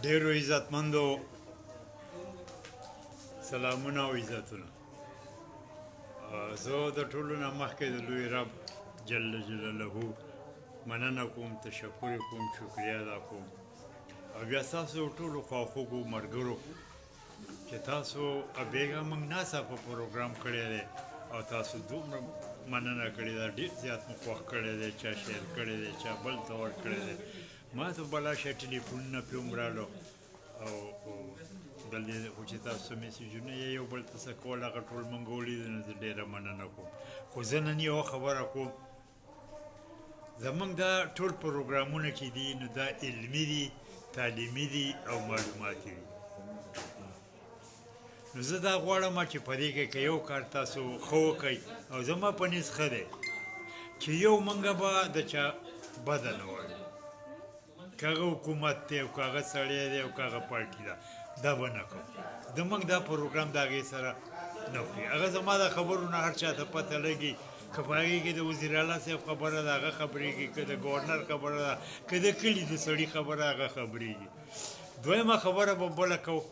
ډیرو عزتمندو سلامونه او عزتونه. زه د ټولو نه مخکې د لوی رب جل جلاله مننه کوم، تشکر کوم، شکریه ادا کوم. او بیا ستاسو ټولو خواخوږو ملګرو چې تاسو بېګا موږ ناڅاپه پروګرام کړی دی او تاسو دومره مننه کړې ده، ډېر زیات مو خوښ کړی دی، چا شیر کړی دی، چا بل ته ورکړی دی. ما ته بلا شی ټلیفونونه پرې هم راغلو او دلته خو چې تاسو میسیجونه یې یو بل ته څه کول هغه ټول موږ ولیدل، نو زه ډېره مننه کوم. خو زه نن یوه خبره کوم، زمونږ دا ټول پروګرامونه چې دي نو دا علمي دي، تعلیمي دي او معلوماتي دي. نو زه دا غواړم چې په دې کې که یو کار تاسو ښه وکئ او زما په نیز ښه دی چې یو موږ به د چا بده نه وایو، که هغه حکومت دی او که هغه سړی دی او که هغه پارټي ده، دا به نه کوو. زموږ دا پروګرام د هغې سره نه وکړي. هغه زما د خبرو نه هر چا ته پته لګي، که په هغې کې د وزیر اعلی صاحب خبره ده هغه خبرېږي، که د ګورنر خبره ده، که د کلي د سړي خبره هغه خبرېږي. دویمه خبره به بله کوو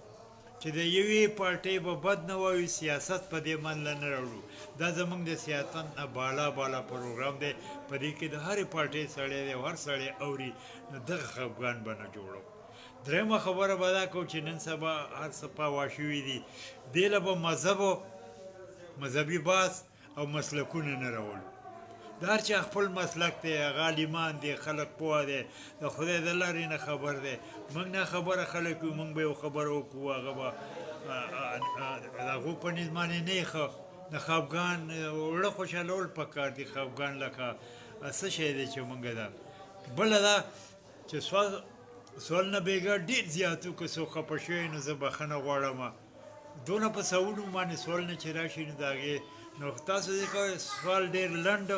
چې د یوې پارټۍ به بد نه وایو، سیاست په دې منله نه راوړو. دا زموږ د سیاست نه بالا بالا پروګرام دی، په دې کې د هرې پارټۍ سړی دی او هر سړی اوري، نو دغه خفګان به نه جوړو. درېیمه خبره به دا کوو چې نن سبا هر څه پاوا شوي دي، دې له به مذهبي بحث او مسلکونه نه راولو. د هر چا خپل مسلک دی، هغه عالمان دی، خلک پوه دی، د خدای د لارې نه خبر دی. موږ نه خبره خلک یو، موږ به یو خبره وکړو، هغه به د هغو په نیز باندې نه یې ښه د خفګان زړه خوشحالول پکار دي. خفګان لکه څه شی دی چې موږ ده. بله دا چې سوال نه بېګا ډېر زیات و، که څوک خفه شوی نو زه بښنه غواړم. دونه په سوالو باندې سوال نه چې راشي نو د هغې نو تاسو دې کوئ سوال ډېر لنډ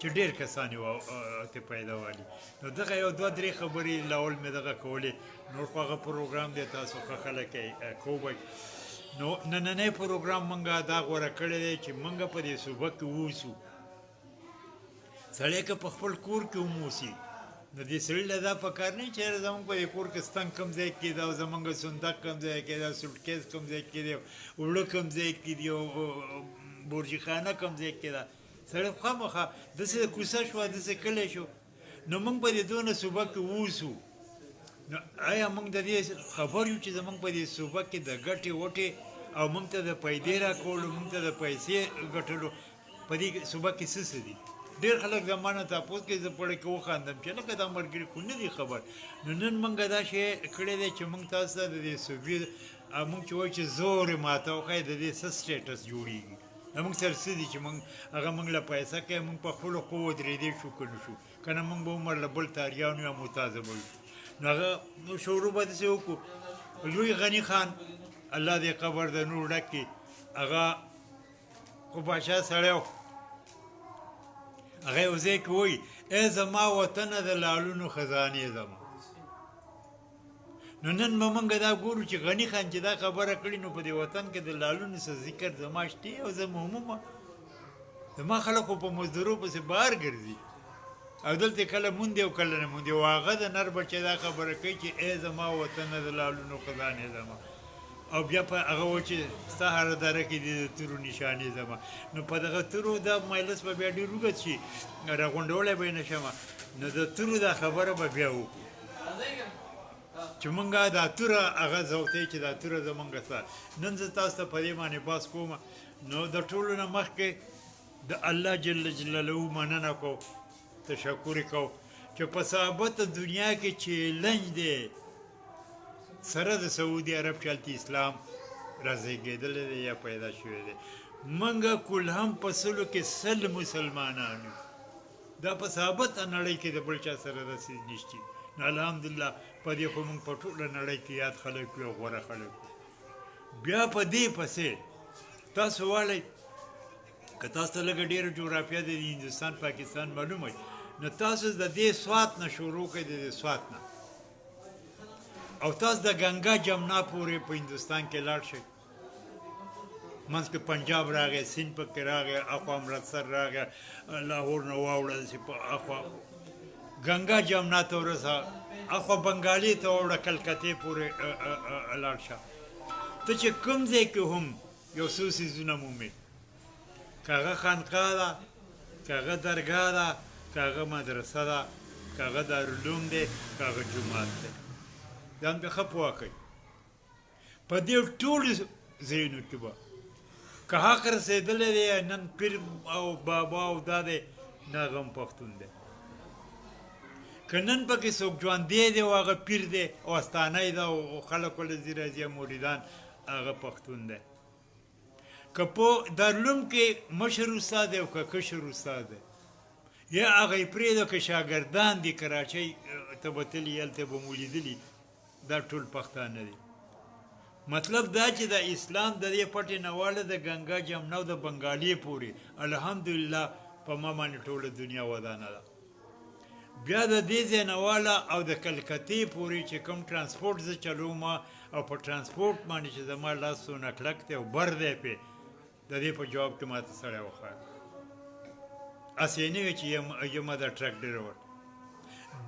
چې ډېر کسان یې ورته پیدا والي. نو دغه یو دوه درې خبرې لاول مې دغه کولې، نور خو هغه پروګرام دی، تاسو ښه خلک یې کوئ. نو نننی پروګرام موږ دا غوره کړی دی چې موږ په دې صوبه کې واوسو. سړی که په خپل کور کې هم اوسي نو دې سړي له دا پکار نه چې زموږ په دې کور کې ستن کوم ځای کې ده او زموږ صندوق کوم ځای کې ده، سوټکیس کوم ځای کې دی، اوړه کوم ځای کې دي، او بورجي خانه کوم ځای کې ده. سړی خامخا داسې کوڅه شوه، داسې کلی شو. نو موږ په دې دونه صوبه کې واوسو، نو آیا موږ د دې خبر یو چې زموږ په دې صوبه کې د ګټې وټې او موږ ته د پیدې راکولو، موږ ته د پیسې ګټلو په دې صوبه کې څه دي؟ ډېر خلک زما نه تپوس کوي، زه پړی کې وخاندم چې لکه دا ملګري خو نه دي خبر. نو نن موږ دا شی کړی دی چې موږ تاسو ته د دې صوبې موږ چې وایو چې زور یې ماته وښایي، د دې څه سټیټس جوړېږي، موږ سره څه دي چې هغه موږ له پیسه کوي، موږ په خپلو خو ودرېدی شو که نه شو، که نه موږ به عمر له بل تاریانو یا متازه به وي. نو هغه شروع به داسې وکړو. لوی غني خان الله دې قبر د نور ډک کړي، هغه خو باچا سړی و، هغه یو ځای کې وایي ای زما وطنه د لالونو خزانې زما. نو نن به موږ دا ګورو چې غني خان چې دا خبره کړې، نو په دې وطن کې د لالونو څه ذکر زما شته او زه موممه. زما خلک خو په مزدورو پسې بهر ګرځي او دلته کله موندې او کله نه موندې، او هغه د نر بچی دا خبره کوي چې ای زما وطنه د لالونو خزانې زما، او بیا په هغه و چې ستا هره دره کې دي د تورو نشانې زما. نو په دغه تورو دا مجلس به بیا ډېر اوږد شي، راغونډولی به یې نه شمه. نو د تورو دا خبره به بیا وکړو چې مونږ دا توره هغه زوتی چې دا توره زمونږ ستا. نن زه تاسو ته په دې باندې بحث کوم. نو د ټولو نه مخکې د الله جل جلاله مننه کوو، تشکر یې کوو چې په ثابت دنیا کې چیلنج دی سره د سعودي عرب چې هلته اسلام رازېږېدلی دی یا پیدا شوی دی. موږ کل هم په سلو کې 100 مسلمانان یو. دا په ثابت نړۍ کې د بل چا سره داسې نشته. نو الحمدلله په دې خو موږ په ټوله نړۍ کې یاد خلک یو او غوره خلک. بیا په دې پسې تاسو والی که تاسو ته لږه ډېره جغرافیه د هندوستان پاکستان معلومه وي، نو تاسو د دې سوات نه شروع کړئ، د دې سوات نه او تاسو د ګنګا جمنا پورې په هندوستان کې لاړ شئ. منځ کې پنجاب راغی، سیند پکې راغی، اخوا امرتسر راغی، لاهور نه واوړه داسې په اخوا ګنګا جمنا ته ورسه، اخوا بنګالي ته وړه کلکتې پورې لاړ شه ته چې کوم ځای کې هم یو څو څیزونه مومې که هغه خانقاه ده که هغه درګاه ده که هغه مدرسه ده که هغه دارالعلوم دی که هغه جومات دی ځان پرې ښه پوه کړئ په دې ټولو ځایونو کې به که حق رسېدلی دی نن پیر او بابا او دا دی نه هغه هم پښتون دی که نن پکې څوک ژوندی دی او هغه پیر دی او استانی ده او خلک ورله ځي راځي مریدان هغه پښتون دی که په دارالعلوم کې مشر استاد دی او که کشر استاد دی یا هغه یې پرېږده که شاګردان دي کراچۍ ته به تلي هلته به مو لیدلي دا ټول پښتانه دي مطلب دا چې د اسلام د دې پټې نواله د ګنګا جمنا او د بنګالي پورې الحمدلله په ما باندې ټوله دنیا ودانه ده بیا د دې ځای نواله او د کلکتې پورې چې کوم ترانسپورټ زه چلوم او په ترانسپورټ باندې چې زما لاس څونه کلک دی او بر دی پې د دې په جواب کې ماته سړی وښایه هسې یې نه وي چې یم د ټرک ډریور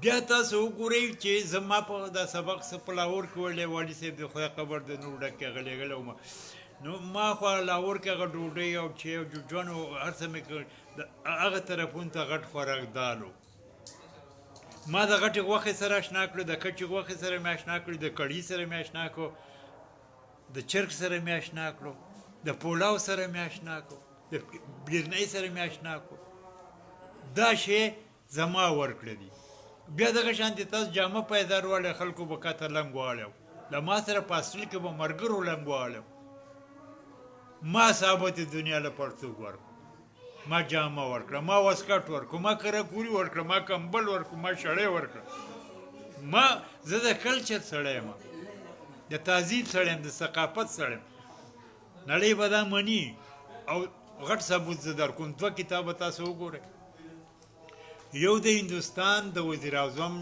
بیا تاسو وګورئ چې زما په دا سبق څه په لاهور کې ویلی والي صاحب د خدای قبر د نور ډک کې هغه لېږلی وم نو ما خو لاهور کې هغه ډوډۍ او چای او جوجان او هر څه مې کړ هغه طرفونو ته غټ خوراک دال و ما د غټې غوښې سره اشنا کړو د کچې غوښې سره مې اشنا کړو د کړي سره مې اشنا کړو د چرګ سره مې اشنا کړو د پولاو سره مې اشنا کړو د بیرنۍ سره مې اشنا کړو دا شی زما ورکړه دي بیا دغه شانتې تاسو جامه پایدار والی خلکو به کاته لنګ والی له ما سره په اصل کې به ملګرو لنګ والی ما ثابت دنیا له پړتوګ ورکړو ما جامه ورکړه ما واسکټ ورکړو ما کره کوري ورکړه ما کمبل ورکړو ما شړۍ ورکړه ما زه د کلچر سړی یم د تهذیب سړی یم د ثقافت سړی یم نړۍ به دا مني او غټ ثبوت زه درکوم دوه کتابه تاسو وګورئ یو د هندوستان د وزیر اعظم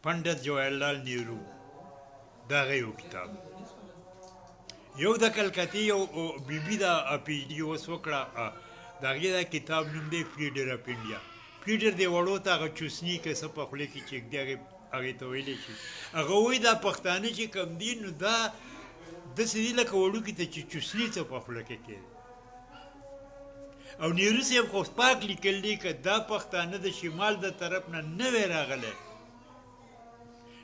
پنډت جواهرلال نهرو د هغه یو کتاب یو د کلکتې یو بیبي د پی ایچ ډي اوس وکړه د هغې دا کتاب نوم دی فیډر اف انډیا فیډر دی وړو ته هغه چوسني که څه په خولې کې چې ږدي هغې ته ویلی شي هغه وایي دا پښتانه چې کوم دي نو دا داسې دي لکه وړوکي ته چې چوسني څه په خوله کې کېږي او نهرو صاحب خو پاک لیکل دي که دا پښتانه د شمال د طرف نه نه وی راغلی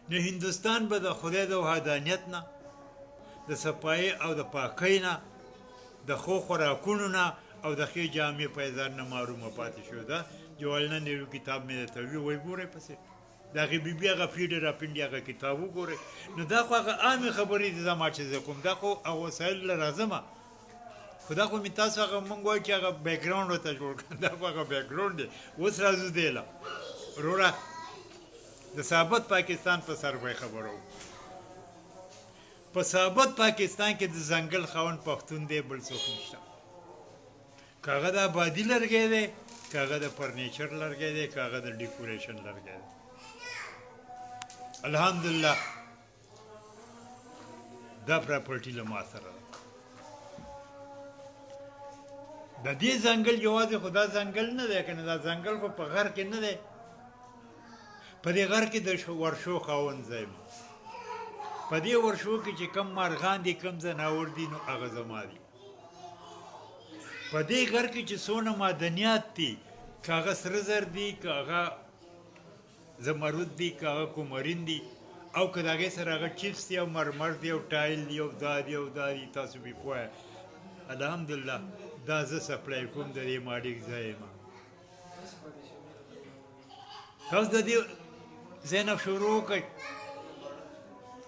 نو هندوستان به د خدای د وحدانیت نه د صفایي او د پاکۍ نه د ښو خوراکونو نه او د ښې جامې پایزار نه محرومه پاتې شو ده جواهرلال نهرو کتاب مې درته وي وایي ګورئ پسې د هغې بیبي هغه فیډر اف انډیا هغه کتاب وګورئ نو دا خو هغه عامې خبرې دي زما چې زه کوم دا خو هغه وسایل له راځمه خو دا خو مې تاسو هغه مونږ وایو چې هغه بیکګراونډ ورته جوړ کړه دا خو هغه بیکګراونډ دی اوس راځو دی له وروره د ثابت پاکستان په سر به یې خبره وو په ثابت پاکستان کې د ځنګل خاوند پښتون دی بل څوک نشته که هغه د آبادي لرګی دی که هغه د فرنیچر لرګی دی که هغه د ډیکوریشن لرګی دی الحمدلله دا پراپرټي له ما سره ده د دې ځنګل یوازې خو دا ځنګل نه دی که نه دا ځنګل خو په غر کې نه دی په دې غر کې د ورشو خاوند ځای په دې ورشو کې چې کم مارغان دي کم ځناور دي نو هغه زما دي په دې غر کې چې څونه معدنیات دي که هغه سره زر دي که هغه زمرد دي که هغه کومرین دي او که د هغې سره هغه چیپس دي او مرمر دي او ټایل دي او دا دي او دا دي تاسو بې پوهه الحمدلله دا زه سپلای کوم د دې ماډیک ځای یم تاسو د دې ځای نه شروع وکړئ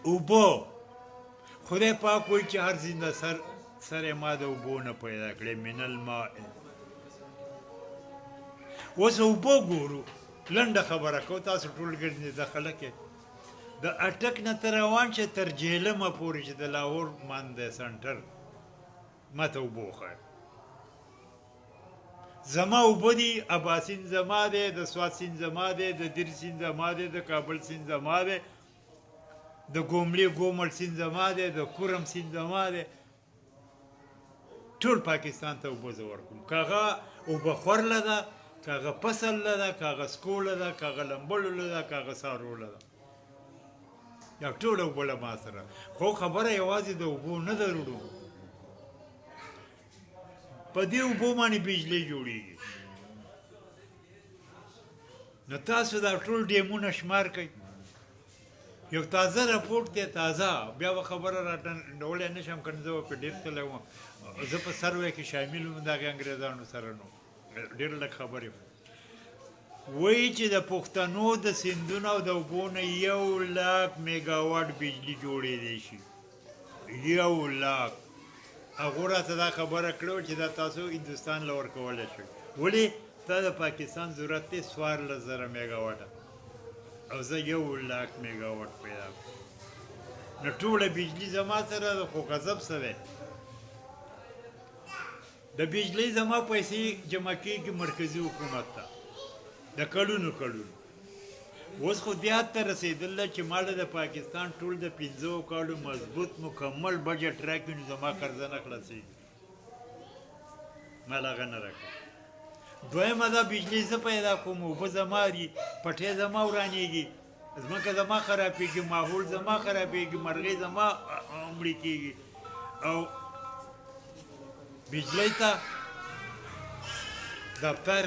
اوبه خدای پاک وایي چې هر زنده سر یې ما د اوبو نه پیدا کړی من الماء اوس اوبه ګورو لنډه خبره کوو تاسو ټول ګرځئ د خلک د اټک نه ته روان شه تر جهلمه پورې چې د لاهور مان دی سنټر ما ته اوبه وښایه زما اوبه دي ابا سیند زما دی د سوات سیند زما دی د دیر سیند زما دی د کابل سیند زما دی د ګوملي ګومل سیند زما دی د کورم سیند زما دی ټول پاکستان ته اوبه زه ورکوم که هغه اوبه خورله ده که هغه فصل ده که هغه سکوله ده که هغه لمبلو ده که هغه څاروله ده یا ټوله اوبه له ما سره خو خبره یوازې د اوبو نه ده وروڼو په دې اوبو باندې بجلۍ جوړېږي نو تاسو دا ټول ډیمونه شمار کوئ یو تازه رپورټ دی تازه بیا به خبره راټولولی نه شم که نه زه به پرې ډېر تللی وم زه په سروې کې شامل وم د هغې انګرېزانو سره نو ډېر لږ خبرې وایي چې د پښتنو د سیندونو او د اوبو نه 1,00,000 میګاواټ بجلي جوړېدی شي 1,00,000 هغو راته دا خبره کړې چې دا تاسو هندوستان له ورکولی شئ ولې دا د پاکستان ضرورت دی 14,000 میګاواټه او زه 1,00,000 میګاواټ پیدا کړم نو ټوله بجلي زما سره ده خو غضب څه دی د بجلۍ زما پیسې جمع کېږي مرکزي حکومت ته د کلونو اوس خو دیات ته رسېدله چې ماله د پاکستان ټول د 15 کالو مضبوط مکمل بجټ راکړي نو زما قرضه نه خلاصېږي ما لا هغه نه راکړه دویمه دا بجلۍ زه پیدا کوم اوبه زما دي پټۍ زما ورانېږي ځمکه زما خرابېږي ماحول زما خرابېږي مرغۍ زما مړې کېږي او بجلۍ ته دفتر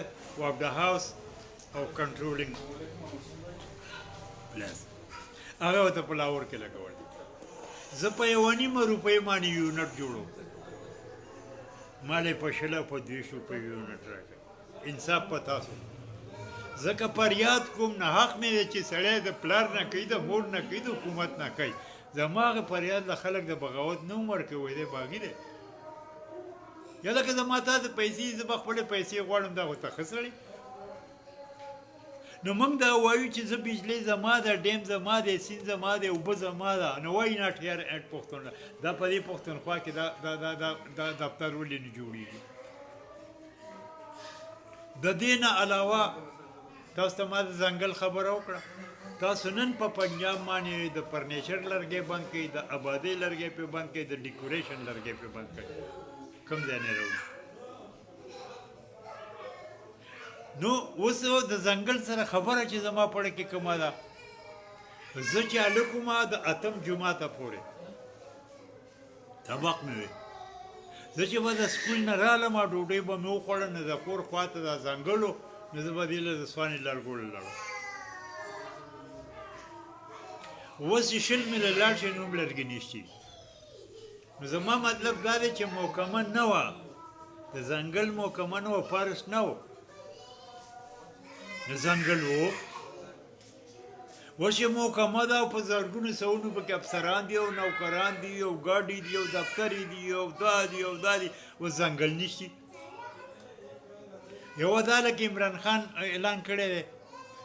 of the house او کنټرولینګ پلاس هغه ورته په لاهور کې لګول زه په 1.5 روپۍ باندې یونټ جوړوم ما لې په 200 روپۍ یونټ راکړ انصاف په تاسو ځکه فریاد کوم نه حق مې دی چې سړی د پلار نه کوي د مور نه کوي د حکومت نه کوي زما هغه فریاد له خلک د بغاوت نه هم ورکوی دی باغي دی یا لکه زما تا د پیسې زه به خپلې پیسې غواړم دا خو ته ښه سړی نو موږ دا وایو چې زه بجلۍ زما ده ډیم زما دی سیند زما دی اوبه زما ده نو وایي ناټ هیر ایټ پښتونخوا دا په دې پښتونخوا کې دا دفتر ولې نه جوړېږي د دې نه علاوه تاسو ته ما د ځنګل خبره وکړه تاسو نن په پنجاب باندې د فرنیچر لرګی بند کړئ د آبادۍ لرګی پې بند کړئ د ډیکوریشن لرګی پې بند کړئ کوم ځای نه راوړي نو اوس د ځنګل سره خبره چې زما پړه کې کومه ده زه چې هلک وم د 8 جوماته پورې سبق مې وی زه چې به د سکول نه رالم ډوډۍ به مې وخوړه نو د کور خواته دا ځنګل و نو زه به دې له د سواني لرګوړه لاړم اوس چې شل مې له لاړ شي نو هم لرګي نشتي نو زما مطلب دا دی چې محکمه نه وه د ځنګل محکمه نه وه فارس نه و د ځنګل و اوس یې محکمه ده او په زرګونو سوونو پکې افسران دي او نوکران دي او ګاډي دي او دفترې دي او دا دي او دا دي اوس ځنګل نشي یوه دا لکه عمران خان اعلان کړی دی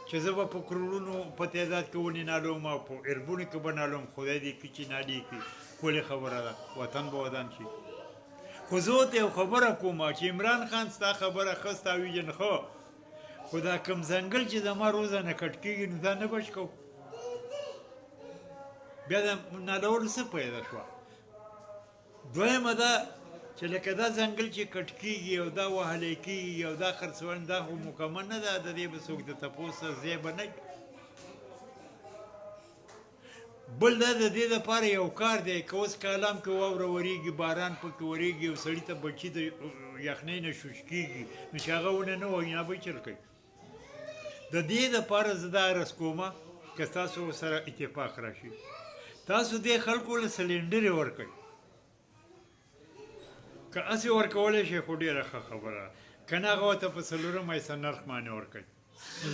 چې زه به په کروڑونو په تعداد کې ونې نالوم او په اربونو کې به نالوم خدای دې کړي چې نالې کړي ښکلې خبره ده وطن به ودان شي خو زه ورته یو خبره کوم چې عمران خان ستا خبره ښه ستا ویژن ښه خو دا کوم ځنګل چې زما روزانه کټ کېږي نو دا نه بچ کوو بیا د نالولو څه پیدا شوه دویمه دا چې لکه دا ځنګل چې کټ کېږي او دا وهلی کېږي او دا خرڅول دا خو مکمل نه ده د دې به څوک د تپوس ځای به نه بل دا د دې دپاره یو کار دی که اوس کالام کې واوره ورېږي باران پکې ورېږي او سړي ته بچي د یخنۍ نه شوش کېږي نو چې هغه ونه نه وایي نه به چل کوي د دې دپاره زه دا عرض کومه که ستاسو سره اتفاق راشي تاسو دې خلکو له سلینډرې ورکوئ که هسې ورکولی شئ خو ډېره ښه خبره که نه هغه ورته په 4 ایسه نرخ باندې ورکوئ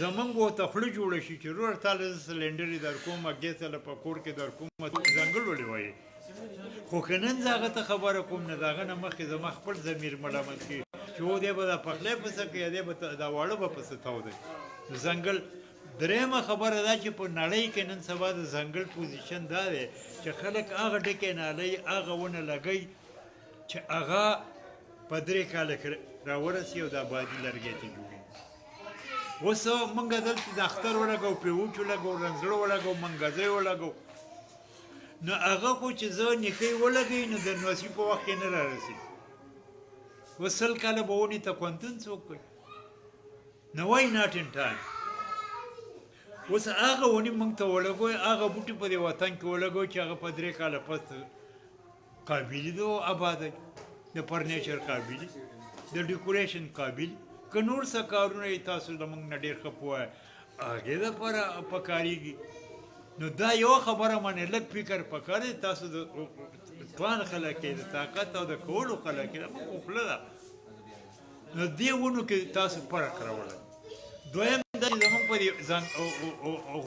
زمونږ به ورته خوله جوړه شي چې رور تاله زه سلینډرې در کوم ګیس له په کور کې در کوم ځنګل ولې وایي خو که نن زه هغه ته خبره کوم نه د هغه نه مخکې زما خپل ضمیر ملامت کېږي چې و دی به دا پخلی پسه کوي دی به دا واړه به پسه تاودی ځنګل درېیمه خبره دا چې په نړۍ کې نن سبا د ځنګل پوزیشن دا دی چې خلک هغه ډکې نالۍ هغه ونه لګوي چې هغه په 3 کاله کې راورسي او د آبادي لرګی ته جوړېږي اوس موږ دلته د اختر ولګو پیوچ ولګو رنځړه ولګو منګزی ولګو نو هغه خو چې زه نیکۍ ولګوي نو د نوسي په وخت کې نه رارسي اوس 100 کاله به ونې ته کوانتون څوک کوي نو وای ناټ ان ټایم اوس هغه ونې موږ ته ولګوئ هغه بوټي په دې وطن کې ولګوئ چې هغه په 3 کاله پس قابلي ده او آبادی د فرنیچر قابلي د ډیکوریشن قابل که نور څه کارونه یې تاسو د موږ نه ډېر ښه پوهه هغې دپاره پکارېږي نو دا یوه خبره باندې لږ فکر پکار دی تاسو د توان خلک یې د طاقت او د کولو خلک یې موږ خوله ده نو دې ونو کې تاسو فرق راوړی دویم دا چې زموږ په دې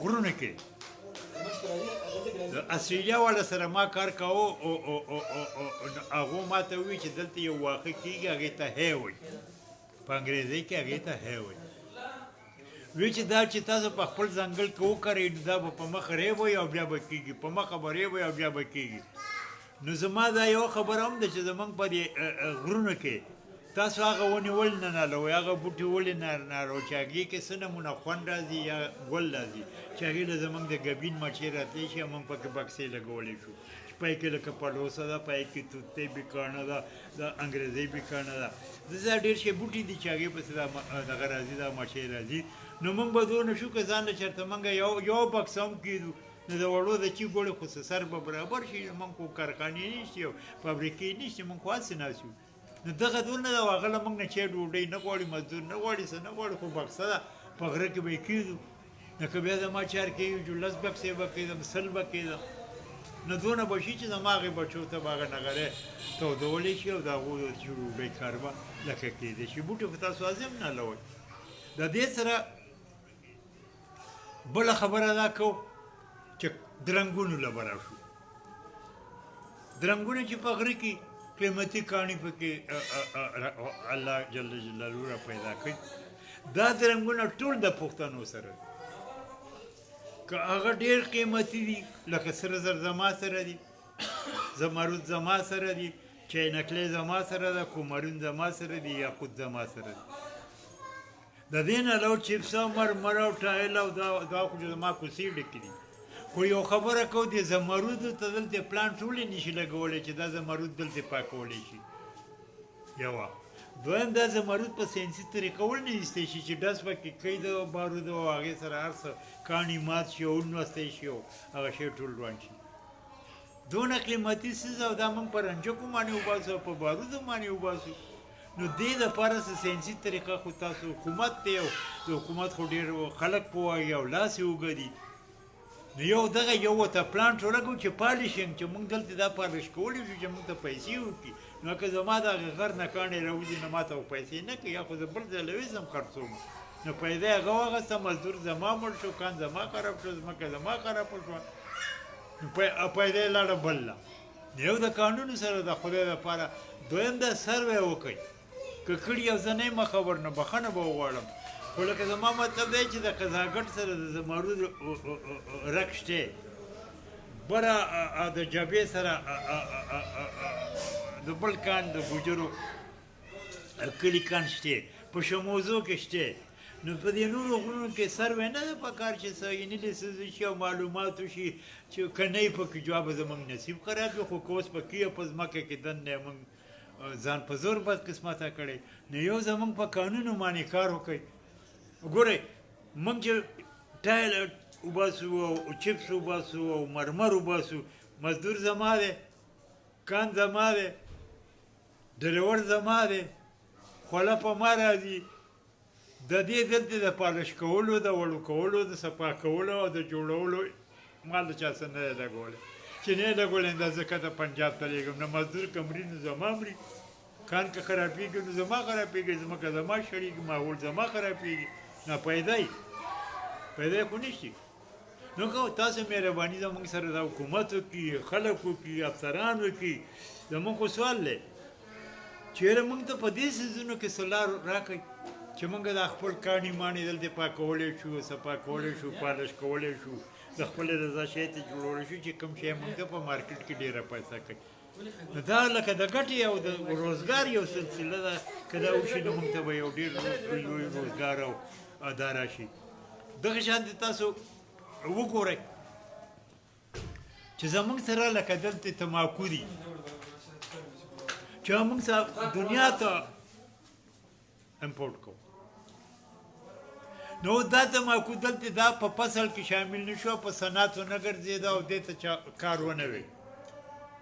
غرونو کې د استرالیا والا سره ما کار کاوه او هغو ما ته ووایي چې دلته یو واښه کېږي هغې ته هی وایي په انګریزۍ کې هغې ته هی وایي وی چې دا چې تاسو په خپل ځنګل کې وکړئ نو دا به په مخ ریب وي او بیا به کېږي په مخه به ریب وي او بیا به کېږي نو زما دا یوه خبره هم ده چې زموږ په دې غرونو کې تاسو هغه ونې ولې نه نالوئ هغه بوټي ولې نه نالوئ چې هغې کې څه نمونه خوند راځي یا ګل راځي چې هغې له زموږ د ګبین مچۍ راتلی شي موږ پکې بکسې لګولی شو چې پای کې لکه پلوسه ده پای کې توتۍ بیکاڼه ده د انګریزۍ بیکاڼه ده داسې ډېر شی بوټي دي چې هغې پسې دغه راځي دا مچۍ راځي نو موږ به دونه شو که ځان له چېرته موږ یو بکس هم کېدو نو د وړو د چي ګوړې خو سر به برابر شي موږ خو کارخانې نشته او فابریکې نشته موږ خو هسې ناست یو نو دغه دونه ده هغه له موږ نه چې ډوډۍ نه غواړي مزدور نه غواړي څه نه غواړي خو بکسه ده په غره کې به یې کېږدو نو که بیا زما چار کېږي چې 10 بکسې به کېدم 100 به کېدم نو دونه به شي چې زما هغې بچو ته به هغه نغری تودولی شي او د هغو چې ډوډۍ کار به لکه کېدی شي بوټي خو تاسو هضم نه لوئ د دې سره بله خبره دا کوو چې درنګونو له به راشو درنګونه چې په غره کې قیمتي کاڼي پکې الله جل جلاله را پیدا کړي دا درنګونه ټول د پښتنو سره که هغه ډېر قیمتي دي لکه سره زر زما سره دي زمرود زما سره دي چینکلې زما سره ده کومرون زما سره دي یاقوت زما سره دي د دې نه علاوه چپس او مرمر او ټایل او دا خو زما کوڅې ډکې دي خو یو خبره کوو د زمرودو ته دلته پلانټ ولې نشي لګولی چې دا زمرود دلته پاکولی شي یوه دویم دا زمرود په ساینسي طریقه ولې نه ایستی شي چې ډز پکې کوي د بارودو او هغې سره هر څه کاڼي مات شي او ونوستی شي او هغه شی ټول روان شي دونه قیمتي څیز او دا موږ په رنجکو باندې وباسو او په بارودو باندې وباسو نو دې دپاره څه ساینسي طریقه خو تاسو حکومت دی او د حکومت خو ډېر خلک پوهوي او لاس یې اوږدي نو یو دغه یو ورته پلانټ ولګو چې پالیشینګ چې موږ دلته دا پالش کولی شو چې موږ ته پیسې وکړي نو که زما د هغې غر نه کاڼې راوځي نو ما ته پیسې نه کوي یا خو زه بل ځای له ویزم خرڅوم نو پیدا یې هغه واخېسته مزدور زما مړ شو کان زما خراب شو ځمکه زما خرابه شوه نو پیدا یې لاړه بل له یو د قانونو سره د خدای دپاره دویم دا سروی وکړئ که کړي او زه نه یم خبر نو بخښنه به وغواړم خو لکه زما مطلب دی چې د قضاګټ سره د زمرود رک شته بره د جبې سره د بل کان د ګوجرو کلي کان شته په شموزو کې شته نو په دې نورو غرونو کې سروی نه ده پکار چې څه انالیسز شي او معلومات وشي چې که نه یې پکې جواب زموږ نصیب خراب وي خو که اوس پکې په ځمکه کې دننه موږ ځان په زور بد قسمته کړی نو یو زموږ په قانونو باندې کار وکړئ ګورئ موږ چې ټایل وباسو او چپس وباسو او مرمر وباسو مزدور زما دی کان زما دی ډریور زما دی خوله په ما راځي د دې دلته د پالش کولو د وړو کولو د صفا کولو او د جوړولو مال چا څه نه دی لګولی چې نه یې لګولی دا ځکه ته پنجاب ته لېږم نه مزدور که مري نو زما مري کان که خرابېږي نو زما خرابېږي ځمکه زما شړېږي ماحول زما خرابېږي نه پیدا یې خو نشي نو که تاسو مهرباني زموږ سره د حکومت وکړي خلک وکړي افسران وکړي زموږ خو سوال دی چېرې موږ ته په دې څیزونو کې څه لار راکړئ چې موږ د خپل کاڼي ماڼي دلته پاکولی شو صفا کولی شو پالش کولی شو د خپلې رضا شی ته جوړولی شو چې کوم شی موږ ته په مارکیټ کې ډېره پیسه کوي نو دا لکه د ګټې او د روزګار یو سلسله ده که دا وشي نو موږ ته به یو ډېر لوی روزګار او ادا راشي دغه شانتې تاسو وګورئ چې زموږ سره لکه دلته تماکو دي چې موږ دنیا ته امپورټ کوو نو دا تماکو دلته دا په فصل کې شامل نشو په صنعت نه ګرځېده او دې ته کار ونه وي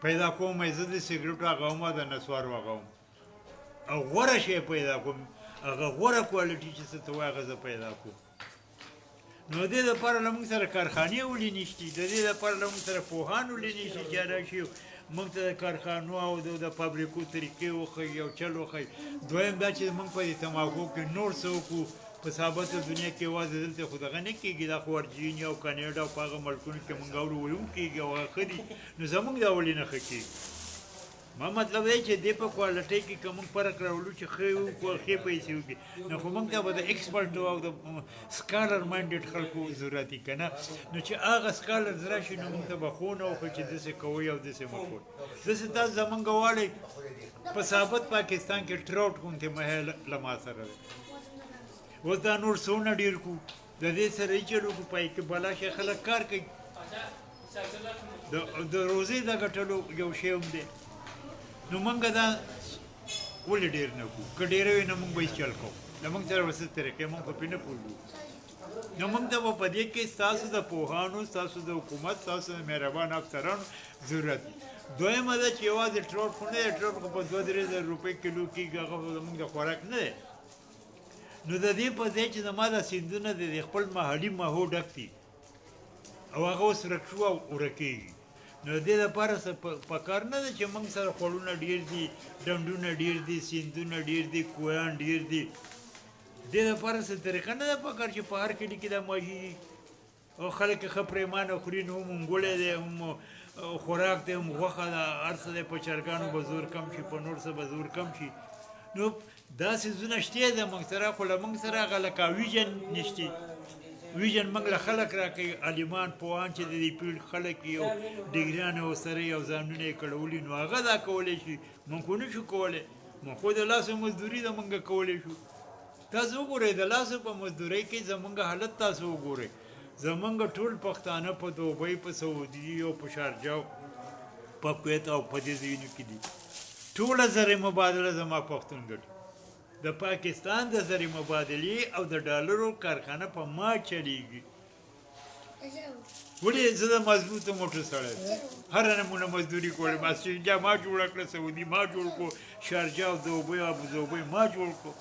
پیدا کوم زه د سګریټو هغه هم د نسوارو هغه هم او غوره شی پیدا کوم هغه غوره کوالټي چې څه ته وایي هغه زه پیدا کوم نو دې دپاره له موږ سره کارخانې ولې نشتي د دې دپاره له موږ سره پوهان ولې نشي چې راشي موږ ته د کارخانو او د فابریکو طریقې وښیي او چل وښیي دویم دا چې موږ په دې تماکو کې نور څه وکړو په ثابته دنیا کې یوازې دلته خو دغه نه کېږي دا خو ورجینیا او کاناډا او په هغه ملکونو کې موږ اورو ویل کېږي او هغه ښه دي نو زموږ دا ولې نه ښه کېږي ما مطلب دی چې دې په کوالټۍ کې که موږ فرق راولو چې ښه وکړو ښې پیسې وکړي نو خو موږ ته به د ایکسپرټ او د سکالر مایندډ خلکو ضرورت وي که نه نو چې هغه سکالرز راشي نو موږ ته به ښوونه وښیي چې داسې کوئ او داسې مه کوئ داسې تاسو زموږ غواړئ په ثابت پاکستان کې ټراوټ غوندې مهی له ما سره دی اوس دا نور څونه ډېر کړو د دې سره یې چل وکړو پای کې بلا شي خلک کار کوي د روزۍ د ګټلو یو شی هم دی نو موږ دا ولې ډېر نه کوو که ډېره وي نو موږ به یې چل کوو د موږ سره به څه طریقې موږ خو پرې نه پوهېږو نو موږ ته به په دې کې ستاسو د پوهانو ستاسو د حکومت ستاسو د مهربان افسرانو ضرورت وي دویمه ده چې یوازې ټراوټ خو نه دی ټراوټ خو په 2-3 روپۍ کیلو کېږي هغه خو زموږ د خوراک نه دی نو د دې په ځای چې زما دا سیندونه د خپل محلي ماحول ډک دي او هغه اوس ورک شو او ورکېږي نو د دې لپاره څه پکار نه ده چې موږ سره خوړونه ډېر دي ډنډونه ډېر دي سیندونه ډېر دي کویان ډېر دي دې لپاره څه طریقه نه ده پکار چې په هر کلي کې دا ماهي او خلک یې ښه پرېمانه خوري نو هم انګولی دی هم خوراک دی هم غوښه ده هر څه دی په چرګانو به زور کم شي په نور څه به زور کم شي نو دا څیزونه شته د موږ سره خو له موږ سره هغه لکه ویژن نشته ویژن موږ له خلک راکوي عالمان پوهان چې د دې پیړ خلک یو ډګریان ورسره یو ځانونه یې کړولي نو هغه دا کولی شي موږ خو نه شو کولی موږ خو د لاسو مزدوري د موږ کولی شو تاسو وګورئ د لاسو په مزدورۍ کې زموږ حالت تاسو وګورئ زموږ ټول پښتانه په دوبۍ په سعودي او په شارجه په کویت او په دې ځایونو کې دي ټوله زرې مبادله زما پښتون ګټي د پاکستان د زرې مبادلې او د ډالرو کارخانه په ما چلیږي ولې زه د مضبوطو موټو سړی هره نمونه مزدوري کوله ماسینجا ما جوړه کړه سعودي ما جوړ کړو شارجه او دوبۍ او ابوظبۍ ما جوړ کړو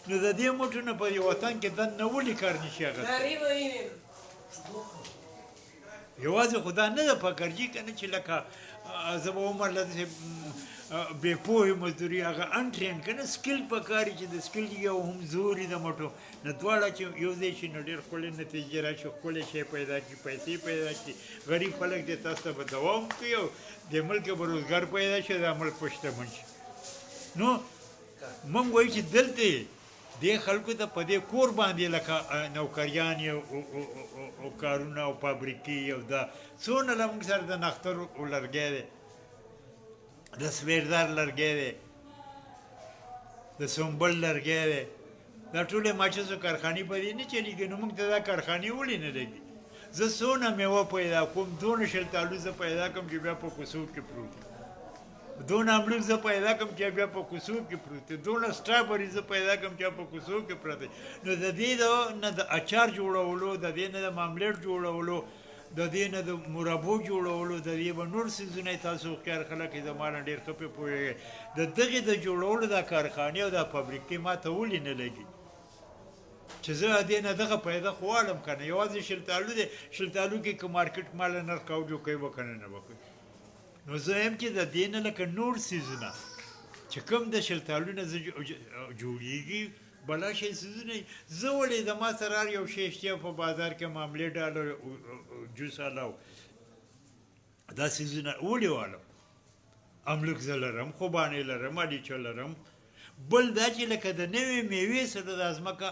نو د دې موټو نه په دې وطن کې دننه ولې کار نشي اخیستی یوازې خو دا نه ده پکارجي که نه چې لکه زه به عمر له داسې بې پوهې مزدوري هغه انټرین که نه سکل پکاري چې د سکل یو هم زور وي د مټو نو دواړه چې یو ځای شي نو ډېر ښکلې نتیجې راشي ښکلی شی پیدا کړي پیسې پیدا کړي غریب خلک دې تاسو ته به دوام کوي او دې ملک به روزګار پیدا شي دا ملک به شتمن شي نو موږ وایو چې دلته دې خلکو ته په دې کور باندې لکه نوکریانې او کارونه او فابریکې او دا څونه له موږ سره د نښتر لرګی دی د سویردار لرګی دی د سنبل لرګی دی دا ټولې ماچسو کارخانې په دې نه چلېږي نو موږ ته دا کارخانې ولې نه لګي زه څونه میوه پیدا کوم دونه شلتالو زه پیدا کړم چې بیا په کوڅو کې پروت دونه املوک زه پیدا کړم چې بیا په کوڅو کې پروت دی دونه سټرابري زه پیدا کړم چې په کوڅو کې پروت دی نو د دې نه د اچار جوړولو د دې نه د ماملیټ جوړولو د دې نه د مربو جوړولو د دې به نور څیزونه تاسو هوښیار خلک یې زما نه ډېر ښه پرې پوهېږئ د دغې د جوړولو دا کارخانې او دا فابریکې ما ته ولې نه لګي چې زه دې نه دغه پیدا خو غواړم که نه یوازې شلتالو دی شلتالو کې که مارکېټ ماله نرخ کوجو کوي به که نه به کوي نو زه یم چې د دې نه لکه نور څیزونه چې کوم د شلتالو نه جوړېږي بلا شی څیزونه زه ولې د ما سره هر یو شی شته په بازار کې معاملې ډالر جوس حاله دا څیزونه ولې والم املوک زه لرم خوبانې لرم الیچه لرم بل دا چې لکه د نوې میوې سره دا ځمکه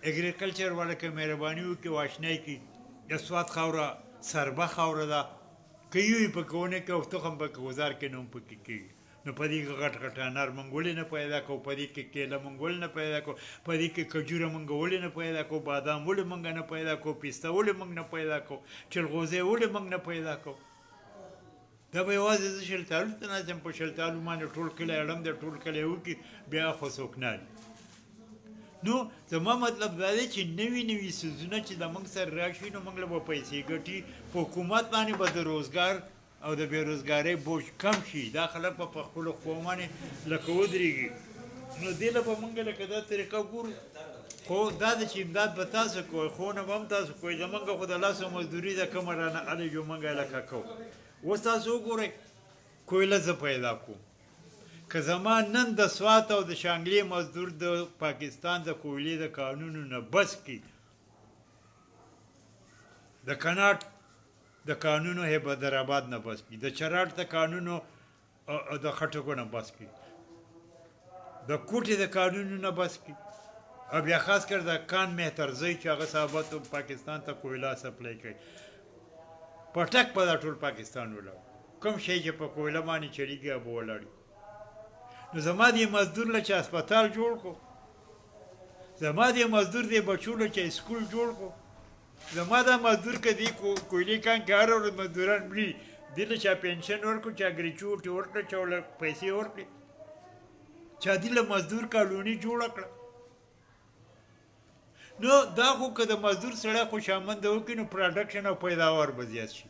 اګریکلچر والا که مهرباني وکړي واشنی کړي د سوات خاوره سربه خاوره ده که یو یې پکې ونه کړي او تخم پکې غوزار کړي نو هم پکې کېږي نو په دې کې غټ غټ انار موږ ولې نه پیدا کوو په دې کې کیله موږ ولې نه پیدا کوو په دې کې کجوره موږ ولې نه پیدا کوو بادام ولې موږ نه پیدا کوو پیسته ولې موږ نه پیدا کوو چلغوزی ولې موږ نه پیدا کوو دا به یوازې زه شلتالو ته ناست یم په شلتالو باندې ټول کلی اړم دی ټول کلی وکړي بیا خو څوک نه نو زما مطلب دا دی چې نوي نوي څیزونه چې د موږ سره راشي نو موږ له به پیسې ګټي په حکومت باندې به د روزګار او د بېروزګارۍ بوج کم شي دا خلک به په خپلو خپلو باندې لکه ودرېږي نو دې له به موږ لکه دا طریقه ګورو خو دا د چې امداد به تاسو کوئ ښوونه به هم تاسو کوئ زموږ خو د لاسو مزدوري ده کومه رانه هلې جو موږ لکه کوو اوس تاسو وګورئ کویله زه پیدا کوم که زما نن د سوات او د شانګلې مزدور د پاکستان د کویلې د قانونو نه بس کی د کناټ د قانونو حیدرآباد نه بس کی د چراټ د قانونو د خټکو نه بس کی د کوټې د قانونو نه بس کی او بیا خاص کر د کان مهترزی چې هغه صاحبت پاکستان ته کویله سپلای کوي پټک په دا ټول پاکستان ولاړ کوم شی چې په کویله باندې چلیږي هغه به ولاړي نو زما دې مزدور له چې اسپتال جوړ کو زما دې مزدور دې بچو له چې اسکول جوړ کو زما دا مزدور که دې کویلې کان کې هره ورځ مزدوران مړي دې له چا پنشن ورکړو چا ګریچوټي ورکړه چا له پیسې ورکړي چا دې له مزدور کالوني جوړه کړه نو دا خو که د مزدور سړی خوشامنده وکړي نو پروډکشن او پیداوار به زیات شي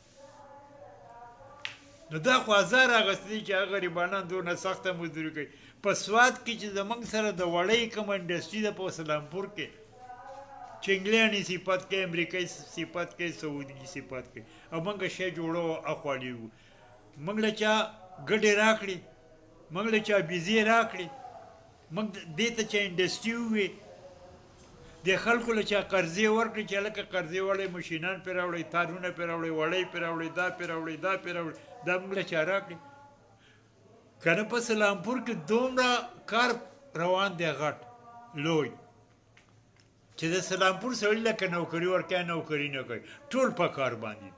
نو دا خو هزار اغستی دی چې هغه غریبانان دونه سخته مزدوري کوي په سوات کې چې زموږ سره د وړۍ کوم انډسټري ده په سلامپور کې چې انګلینډي صفت کوي امریکایي صفت کوي سعودي صفت کوي او موږ شی جوړو اخوالي وو موږ له چا ګډې راکړي موږ له چا بیزې راکړي موږ دې ته چې انډسټري ووي د خلکو له چا قرضې ورکړي چې هلکه قرضې وړی مشینان پرې راوړئ تارونه پرې راوړئ وړۍ پرې راوړئ دا پرې راوړئ دا پرې راوړئ دا موږ له چا راکړي که نه په سلامپور کې دومره کار روان دی غټ لوی چې د سلامپور سړي لکه نوکري ورکوي نوکري نه کوي ټول په کار باندې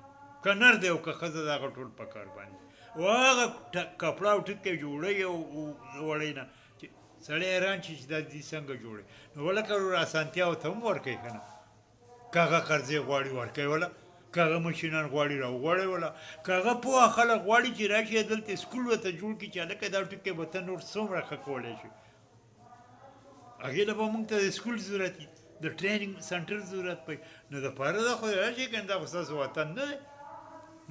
که نر دی او که ښځه ده هغه ټول په کار باندې او هغه کپړه او ټکې جوړوي او وړۍ نه سړی حیران شي چې دا دې څنګه جوړوي نو ولکه اسانتیا ورته هم ورکوي که نه که هغه قرضې غواړي ورکوي وله که هغه مشینان غواړي راوغواړئ وله که هغه پوهه خلک غواړي چې راشي دلته سکول ورته جوړ کړي چې هلکه دا ټکې به ته نور څومره ښه کولی شي هغې له به موږ ته د سکول ضرورت وي د ټریننګ سنټر ضرورت پي نو دپاره دا خو راشي که نه دا خو ستاسو وطن نه دی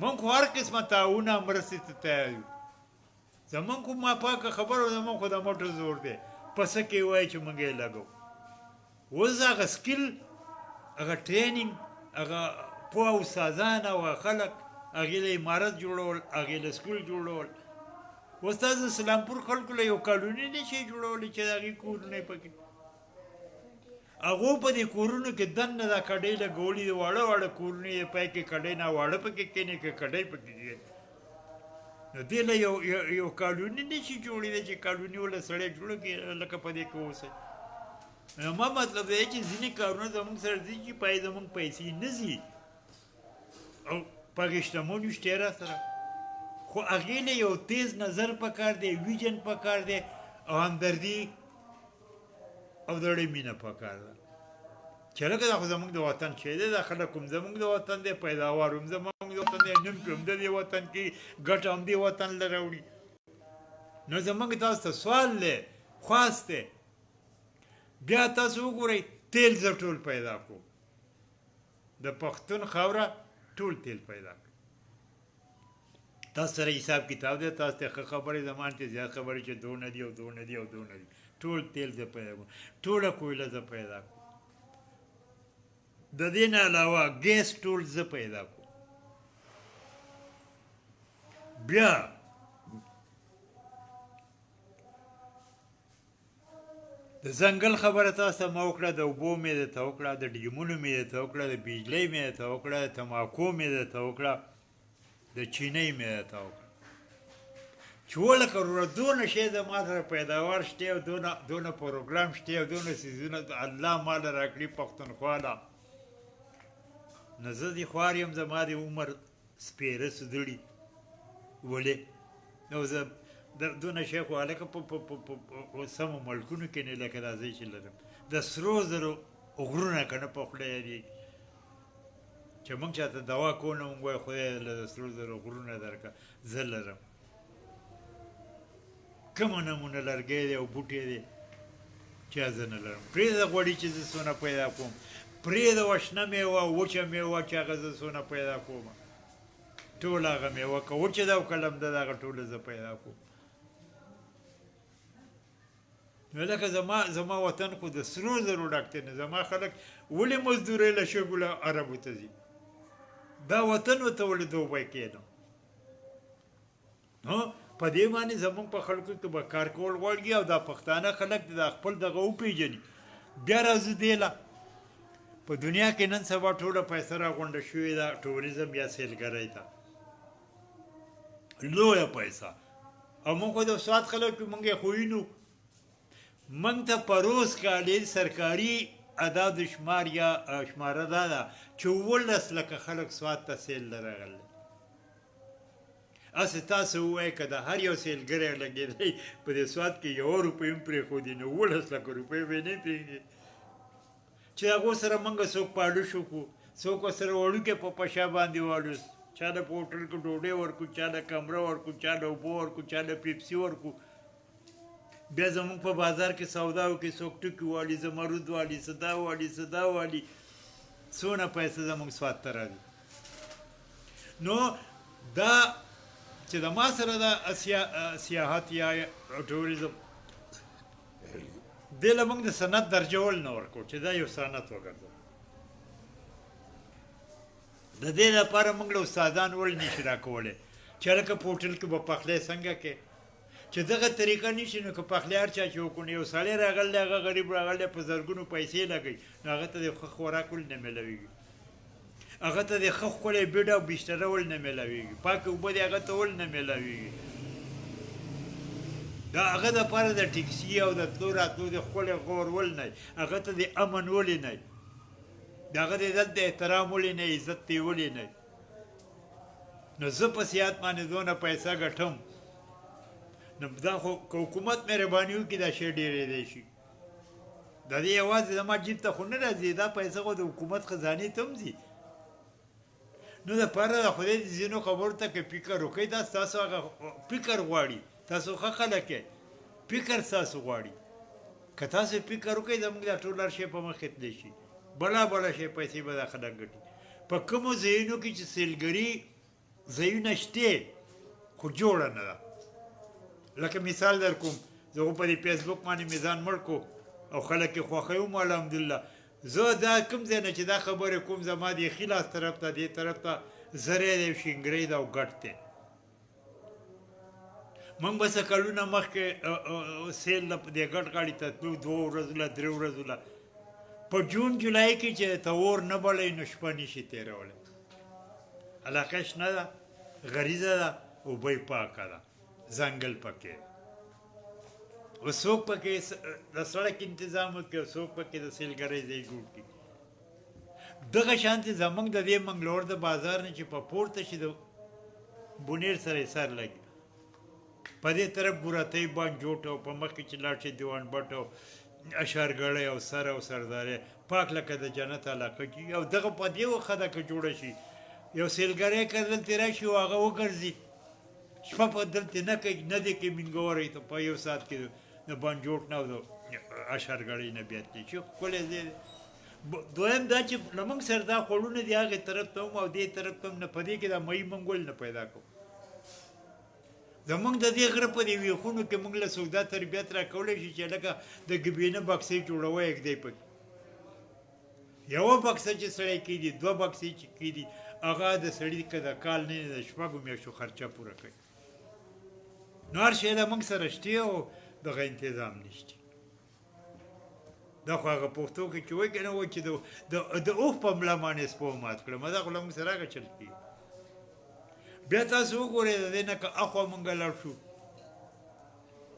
موږ خو هر قسمه تعاونه مرستې ته تیار یو زمونږ خو ما پاکه خبره زمونږ خو د موټر زور دی پسه کې وایي چې موږ یې لګو اوس هغه سکل هغه ټریننګ هغه پوه استادان او خلک هغې له عمارت جوړول هغې له سکول جوړول اوس تاسو د سلامپور خلکو له یو کالوني نه شي جوړولی چې د هغې کورونه یې پکې هغو په دې کورونو کې دننه دا کډۍ لګولي دي واړه واړه کورونه یې پای کې کډۍ نه واړه پکې کښېني که کډۍ پکې کښېني نو دې له یو کالوني نه شي جوړېدی چې کالوني وله سړی جوړه کړي لکه په دې کې اوسئ نو ما مطلب دی چې ځینې کارونه زموږ سره ځي چې پای زموږ پیسې نه ځي او په هغې شتمنیو شته را سره خو هغې له یو تیز نظر پکار دی ویژن پکار دی او همدردي او دړې مینه پکار ده چې لکه دا خو زموږ د وطن شی دی دا خلک هم زموږ د وطن دی پیداوار هم زموږ د وطن دی نوم کې هم د دې وطن کې ګټه هم دې وطن له راوړي نو زموږ تاسو ته سوال دی خواست دی بیا تاسو وګورئ تیل زه ټول پیدا کړو د پښتون خاوره ټول تیل پیدا کړو تاسو سره حساب کتاب دی تاسو ته ښه خبرې زمان ته زیات خبرې چې دونه دي او دونه دي او دونه دي ټول تیل زه پیدا کړو ټوله کویله زه پیدا کړو د دې نه علاوه ګیس ټول زه پیدا کړو بیا د ځنګل خبره تاسو ته ما وکړه د اوبو مې درته وکړه د ډیمونو مې درته وکړه د بجلۍ مې درته وکړه د تماکو مې درته وکړه د چینۍ مې درته وکړه چې ولکه وروره دونه شی زما سره پیداوار شته او دونه پروګرام شته او دونه څیزونه الله ماله راکړي پښتونخواله نه زه دې خوار یم زما د عمر سپېره سودړي ولې نو زه دونه شی خو هلکه په سمو ملکونو کې نه لکه دا زه چې لرم د سرو زرو غرونه که نه په خوله یادېږي چې موږ چاته دوا کوو نه موږ وایو خدای له سرو زرو غرونه درکړه زه لرم کومه نمونه لرګی دی او بوټی دی چې زه نه لرم پرېږده غوړي چې زه څونه پیدا کوم پرېږده وشنه میوه وچه میوه چې هغه زه څونه پیدا کوم ټول هغه میوه که وچه ده او که لمده ده هغه ټوله زه پیدا کوم نو لکه زما وطن خو د سرو زرو ډک دی نه زما خلک ولې مزدورۍ له شګو له عربو ته ځي دا وطن ورته ولې دوبی کېدم نو په دې باندې زموږ په خلکو کې به کار کول غواړي او دا پښتانه خلک د خپل دغه وپېژني بیا راځو دې له په دنیا کې نن سبا ټوله پیسه راغونډه شوې ده ټوریزم یا سیلګرۍ ته لویه پیسه او موږ خو د سوات خلک یو موږ یې خو وینو موږ ته په روز کالې سرکاري عدد شمار یا شماره دا ده چې 18 لکه خلک سوات ته سیل ته راغلي هسې تاسو ووایئ که د هر یو سیلګری لګېدی په دې سوات کې 1 روپۍ هم پرېښودي نو 18 لکه روپۍ به نه پرېږدي چې هغو سره موږ څوک پالوش وکړو څوک ورسره وړوکې په پشا باندې والو چا له په هوټل کې ډوډۍ ورکړو چا له کمره ورکړو چا له اوبه ورکړو چا له پیپسي ورکړو بیا زموږ په بازار کې سودا وکړي څوک ټوکي والي زمرود والي صدا والي صدا والي څونه پیسې زموږ سوات ته راځي نو دا چې د ما سره د سیاحت یا ټوریزم دې له موږ د صنعت درجه ول نه ورکړو چې دا یو صنعت وګرځو د دې لپاره موږ له استادان ول نشي راکولی چې لکه په هوټل کې به پخلی څنګه کې چې دغه طریقه نشي نو که پخلی هر چا چې وکړو یو سړی راغلی هغه غریب راغلی په زرګونو پیسې لګوي نو هغه ته د ښه خوراک ول نه میلاویږي هغه ته د ښه ښکلی بیډ او بستره ول نه میلاویږي پاکې اوبه دې هغه ته ول نه میلاویږي دا هغه دپاره د ټکسي او د تلو راتلو د ښکلی غور ول نه هغه ته د امن ولې نه د هغه د عزت د احترام ولې نه عزت دی ولې نه نو زه په سیاحت باندې دونه پیسه ګټم نو دا خو که حکومت مهرباني وکړي دا شی ډېرېدی شي دا دې یوازې زما جیب ته خو نه راځي دا پیسه خو د حکومت خزانې ته هم ځي نو دپاره د خدای د ځینو خبرو ته که فکر وکړئ دا ستاسو هغه فکر غواړي تاسو ښه خلک یې فکر ستاسو غواړي که تاسو فکر وکړئ زموږ دا ټول هر شی په مخې تللی شي بلا بلا شی پیسې به دا خلک ګټي په کومو ځایونو کې چې سیلګري ځایونه شته خو جوړه نه ده لکه مثال در کوم زه خو په دې فیسبوک باندې مې ځان مړ کړو او خلک یې خوښوم الحمدلله زه دا کوم ځای نه چې دا خبرې کوم زما د ښي لاس طرف ته دې طرف ته زری دی شینګری ده او ګټ دی موږ به څه کلونه مخکې سیل دې ګټ غاړې ته تلو 2 ورځو له 3 ورځو له په جون جولای کې چې ته اور نه بلی نو شپه نشي تېرولی علاقه شنه ده غریزه ده اوبه یې پاکه ده ځنګل پکې او څوک پکې د سړک انتظام وکړي او څوک پکې د سیلګرۍ ځای جوړ کړي دغه شانتې زموږ د دې منګلور د بازار نه چې په پورته شي د بونیر سره یې سر لګي په دې طرف ګوراتۍ بانک جوړ او په مخکې چې لاړ شي دیوان بټ او اشارګړی او سر او سردارې پاک لکه د جنت علاقه کې او دغه په دې وخه ده که جوړه شي یو سیلګری که دلته راشي او هغه وګرځي شپه په دلته نه کوي نه دی کوي مینګورۍ ته په یو ساعت کې د بانجوټ نه او د اشارګړۍ نه بیا تللی چې ښکلی ځای دی دویم دا چې له موږ سره دا خوړونه دي هغې طرف ته هم او دې طرف ته هم نه په دې کې دا مهي موږ ولې نه پیدا کوو زموږ د دې غره په دې ویښونو کې موږ له سودا تربیت راکولی شي چې لکه د ګبینه بکسې جوړوی ږدی پکې یوه بکسه چې سړی کېږي 2 بکسې چې کېږي هغه د سړي که د کال نه د شپږو میاشتو خرچه پوره کوي نو هر شی له موږ سره شته او دغه انتظام نشته دا خو هغه پښتو کې چې وایي که نه وایي چې د اوښ په ملا باندې سپو مات کړم دا خو له موږ سره هغه چل کېږي بیا تاسو وګورئ د دې نه که اخوا موږ لاړ شو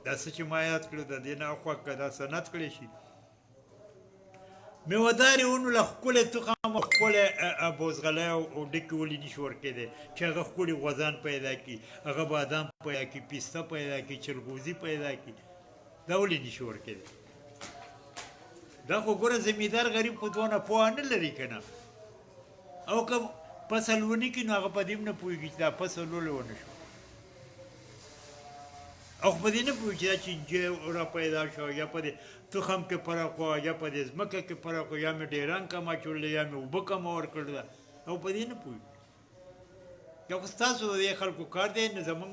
دا څه چې ما یاد کړو د دې نه اخوا که دا صنعت کړی شي میوهدارې ونو له ښکلی تخم او ښکلی بوزغلی او ډکې ولې نشي ورکېدی چې هغه ښکلي غوزان پیدا کړي هغه بادام پیدا کړي پیسته پیدا کړي چلغوزي پیدا کړي دا ولې نشي ورکېدی دا خو ګوره زمیندار غریب خو دونه پوهه نه لري که نه او که فصل ونه کړي نو هغه په دې هم نه پوهېږي چې دا فصل ولې ونه شو او په دې نه پوهېږي چې دا چینجی را پیدا شو یا په دې تخم کې فرق وه یا په دې ځمکه کې فرق وه یا مې ډېران کم اچولی یا مې اوبه کمه ورکړې ده او په دې نه پوهېږي یا خو ستاسو د دې خلکو کار دی نو زموږ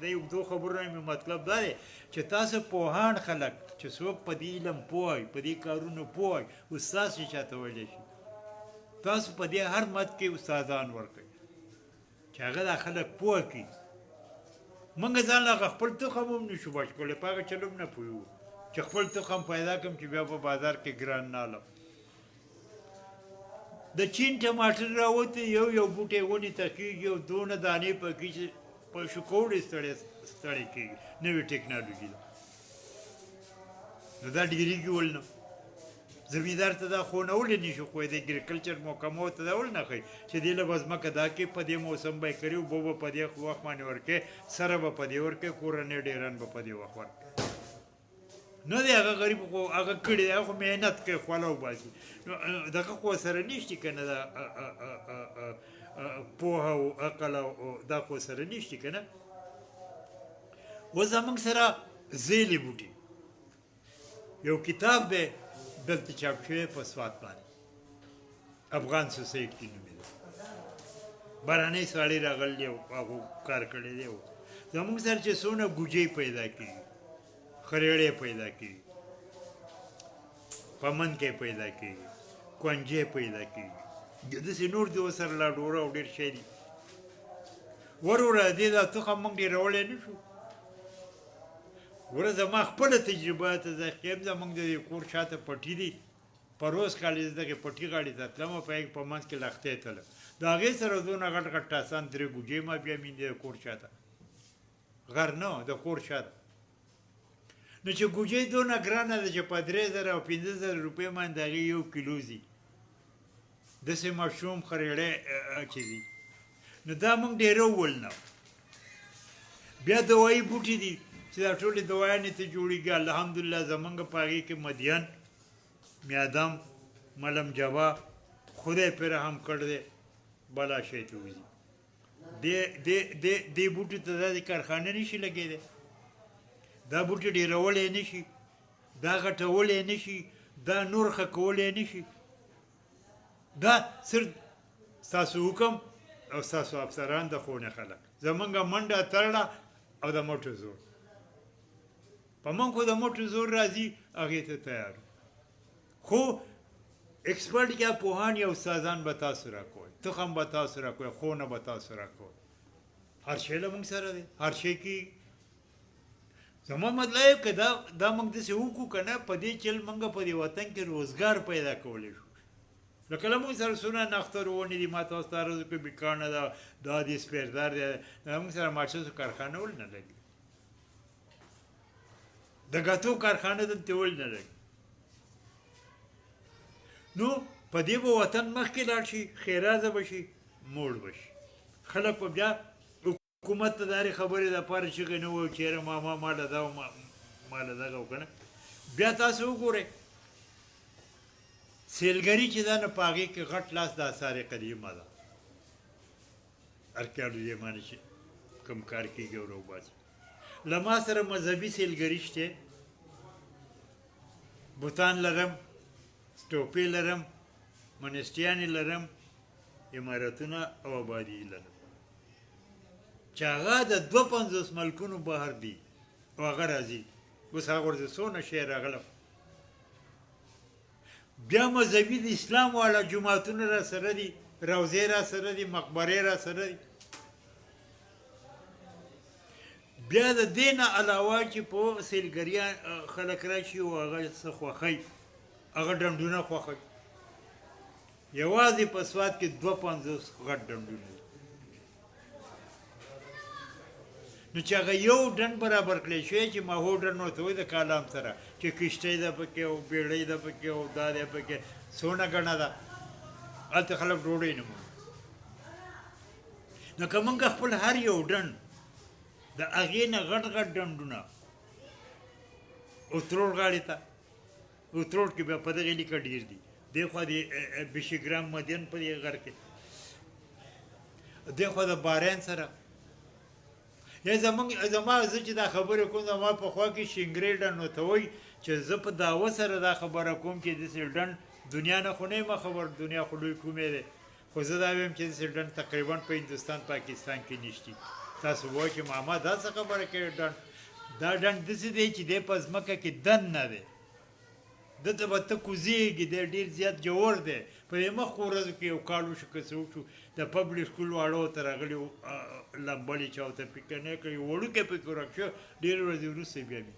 د اوږدو خبرو نه مې مطلب دا دی چې تاسو پوهان خلک چې څوک په دې علم پوه وي په دې کارونو پوه وي استاد شي چاته ویلی شي تاسو په دې هر مد کې استادان ورکوئ چې هغه دا خلک پوه کړي موږ ځان له خپل تخم هم نشو بچ کولی په هغه چل هم نه پوهېږو چې خپل تخم پیدا کړم چې بیا په بازار کې ګران نه علم د چین ټماټر راوته یو بوټی ونې ته کېږي او دونه دانې پکې چې په شکوړې ستړی کېږي نوې ټکنالوژي ده نو دا ډېرېږي ول نه زمیندار ته دا ښوونولی نه شو ښوی د اګریکلچر محکمو ته دا ول نه ښایي چې دې له به ځمکه دا کې په دې موسم به یې کړي اوبه به په دې وخت باندې ورکوې سره به په دې ورکوې کورنۍ ډېران به په دې وخت ورکوې نه دی هغه غریب خو هغه کړي دی هغه خو محنت کوي خوله وباسي نو دغه خو سره نشته که نه دا پوهه او عقل او دا خو سره نشته که نه اوس زموږ سره زیلې بوټي یو کتاب دی دلته چاپ شوی په سوات باندې افغان سوسایټي نومېده بهرنی سړی راغلی او هغو کار کړی دی زموږ سره چې څونه ګوجې پیدا کېږي خریړې پیدا کېږي پمنکې پیدا کېږي کونجې پیدا کېږي داسې نور دي ورسره لا ډوره او ډېر شی دي وروره دې دا تخم موږ ډېرولی نه شو وره زما خپله تجربه ته زه ښیم زموږ د کور شاته پټي دي پروز کالې دغې پټي غاړې ته تلم په هغې په منځ کې لښتې تلم د هغې سره دونه غټ غټ ټاسان درې ګوجې ما بیا میندې د کور شاته غر نه د کور شاته نو چې ګوجې دونه ګرانه ده چې په 3000 او 15000 روپۍ باندې د هغې یو کیلو ځي داسې مشروم خریړی چې دي نو دا موږ ډېره وول نه بیا دوایي بوټي دي چې دا ټولې دوایانې ته جوړېږي الحمدلله زمونږ په هغې کې مدین میادم ملم جبا خدای پرې رحم کړ دی بلا شی ته وځي دې بوټي ته داسې کارخانه نشي لګېدی دا بوټي ډېرولی نه شي دا غټولی نه شي دا نور ښه کولی نه شي دا صرف ستاسو حکم او ستاسو افسران د ښوونې خلک زمونږ منډه تړله او د مټو زور په موږ خو د مټو زور راځي هغې ته تیار خو اکسپرټ یا پوهان یا استادان به تاسو راکوئ تخم به تاسو راکوئ ښوونه به تاسو راکوئ هر شی له موږ سره دی هر شی کې زما مطلب که دا موږ داسې وکړو که نه په دې چل موږ په دې وطن کې روزګار پیدا کولی شو لکه له موږ سره څونه نښتر ونې دي ما تاسو ته عرض وکړو بیکاڼه ده دا دي سپیردار دی موږ سره ماچسو کارخانه ول نه لګي د ګاتو کارخانه دلته ول نه لګي نو په دې به وطن مخکې لاړ شي ښېرازه به شي موړ به شي خلک به بیا حکومت ته د هرې خبرې دپاره چغې نه وایي چې یاره ماما ماله دا او ماله دغه و که نه بیا تاسو وګورئ سیلګري چې ده نو په هغې کې غټ لاس د آثار قدیمه ده ارکیالوجي باندې چې کوم کار کېږي او راوباسي له ما سره مذهبي سیلګري شته بوتان لرم ټوپې لرم منسټیانې لرم عمارتونه او آبادي لرم چې هغه د 52 ملکونو بهر دي او هغه راځي اوس هغه ورته څونه شی راغلم بیا مذهبي د اسلام والا جوماتونه را سره دي روضې را سره دي مقبرې را سره دي بیا د دې نه علاوه چې په سیلګریا خلک راشي او هغه څه خوښوي هغه ډنډونه خوښوي یوازې په سوات کې 52 غټ ډنډونه دي نو چې هغه یو ډنډ برابر کړی شوی چې ماهو ډنډ ورته وایي د کالام سره چې کشتۍ ده پکې او بیړۍ ده پکې او دا دی پکې څونه ګڼه ده هلته خلک ډوډۍ نه مومي نو که موږ خپل هر یو ډنډ د هغې نه غټ غټ ډنډونه اتروړ غاړې ته اتروړ کې بیا په دغې لیکه ډېر دي دې خوا د بشګرام مدین په دې غر کې دې خوا د باران سره یا زما زه چې دا خبره کوم زما په خوا کې شینګرې ډن ورته وایي چې زه په دعوه سره دا خبره کوم چې داسې ډن دنیا نه خو نه یم خبر دنیا خو لوی کومې دی خو زه دا ویم چې داسې ډن تقریبا په هندوستان پاکستان کې نشتی تاسو وایئ چې ماما دا څه خبره کوي ډن دا ډن داسې دی چې دی په ځمکه کې دن نه دی دته به ته کوزېږي دی ډېر زیات جوړ دی په دې مخکې ورځو کې یو کال وشو که څه وشو د پبلک سکول واړو ته راغلي وو لمبلې چاوته پکنیک یې وړوکی پکې ورک شو ډېرې ورځې وروسته بیا مې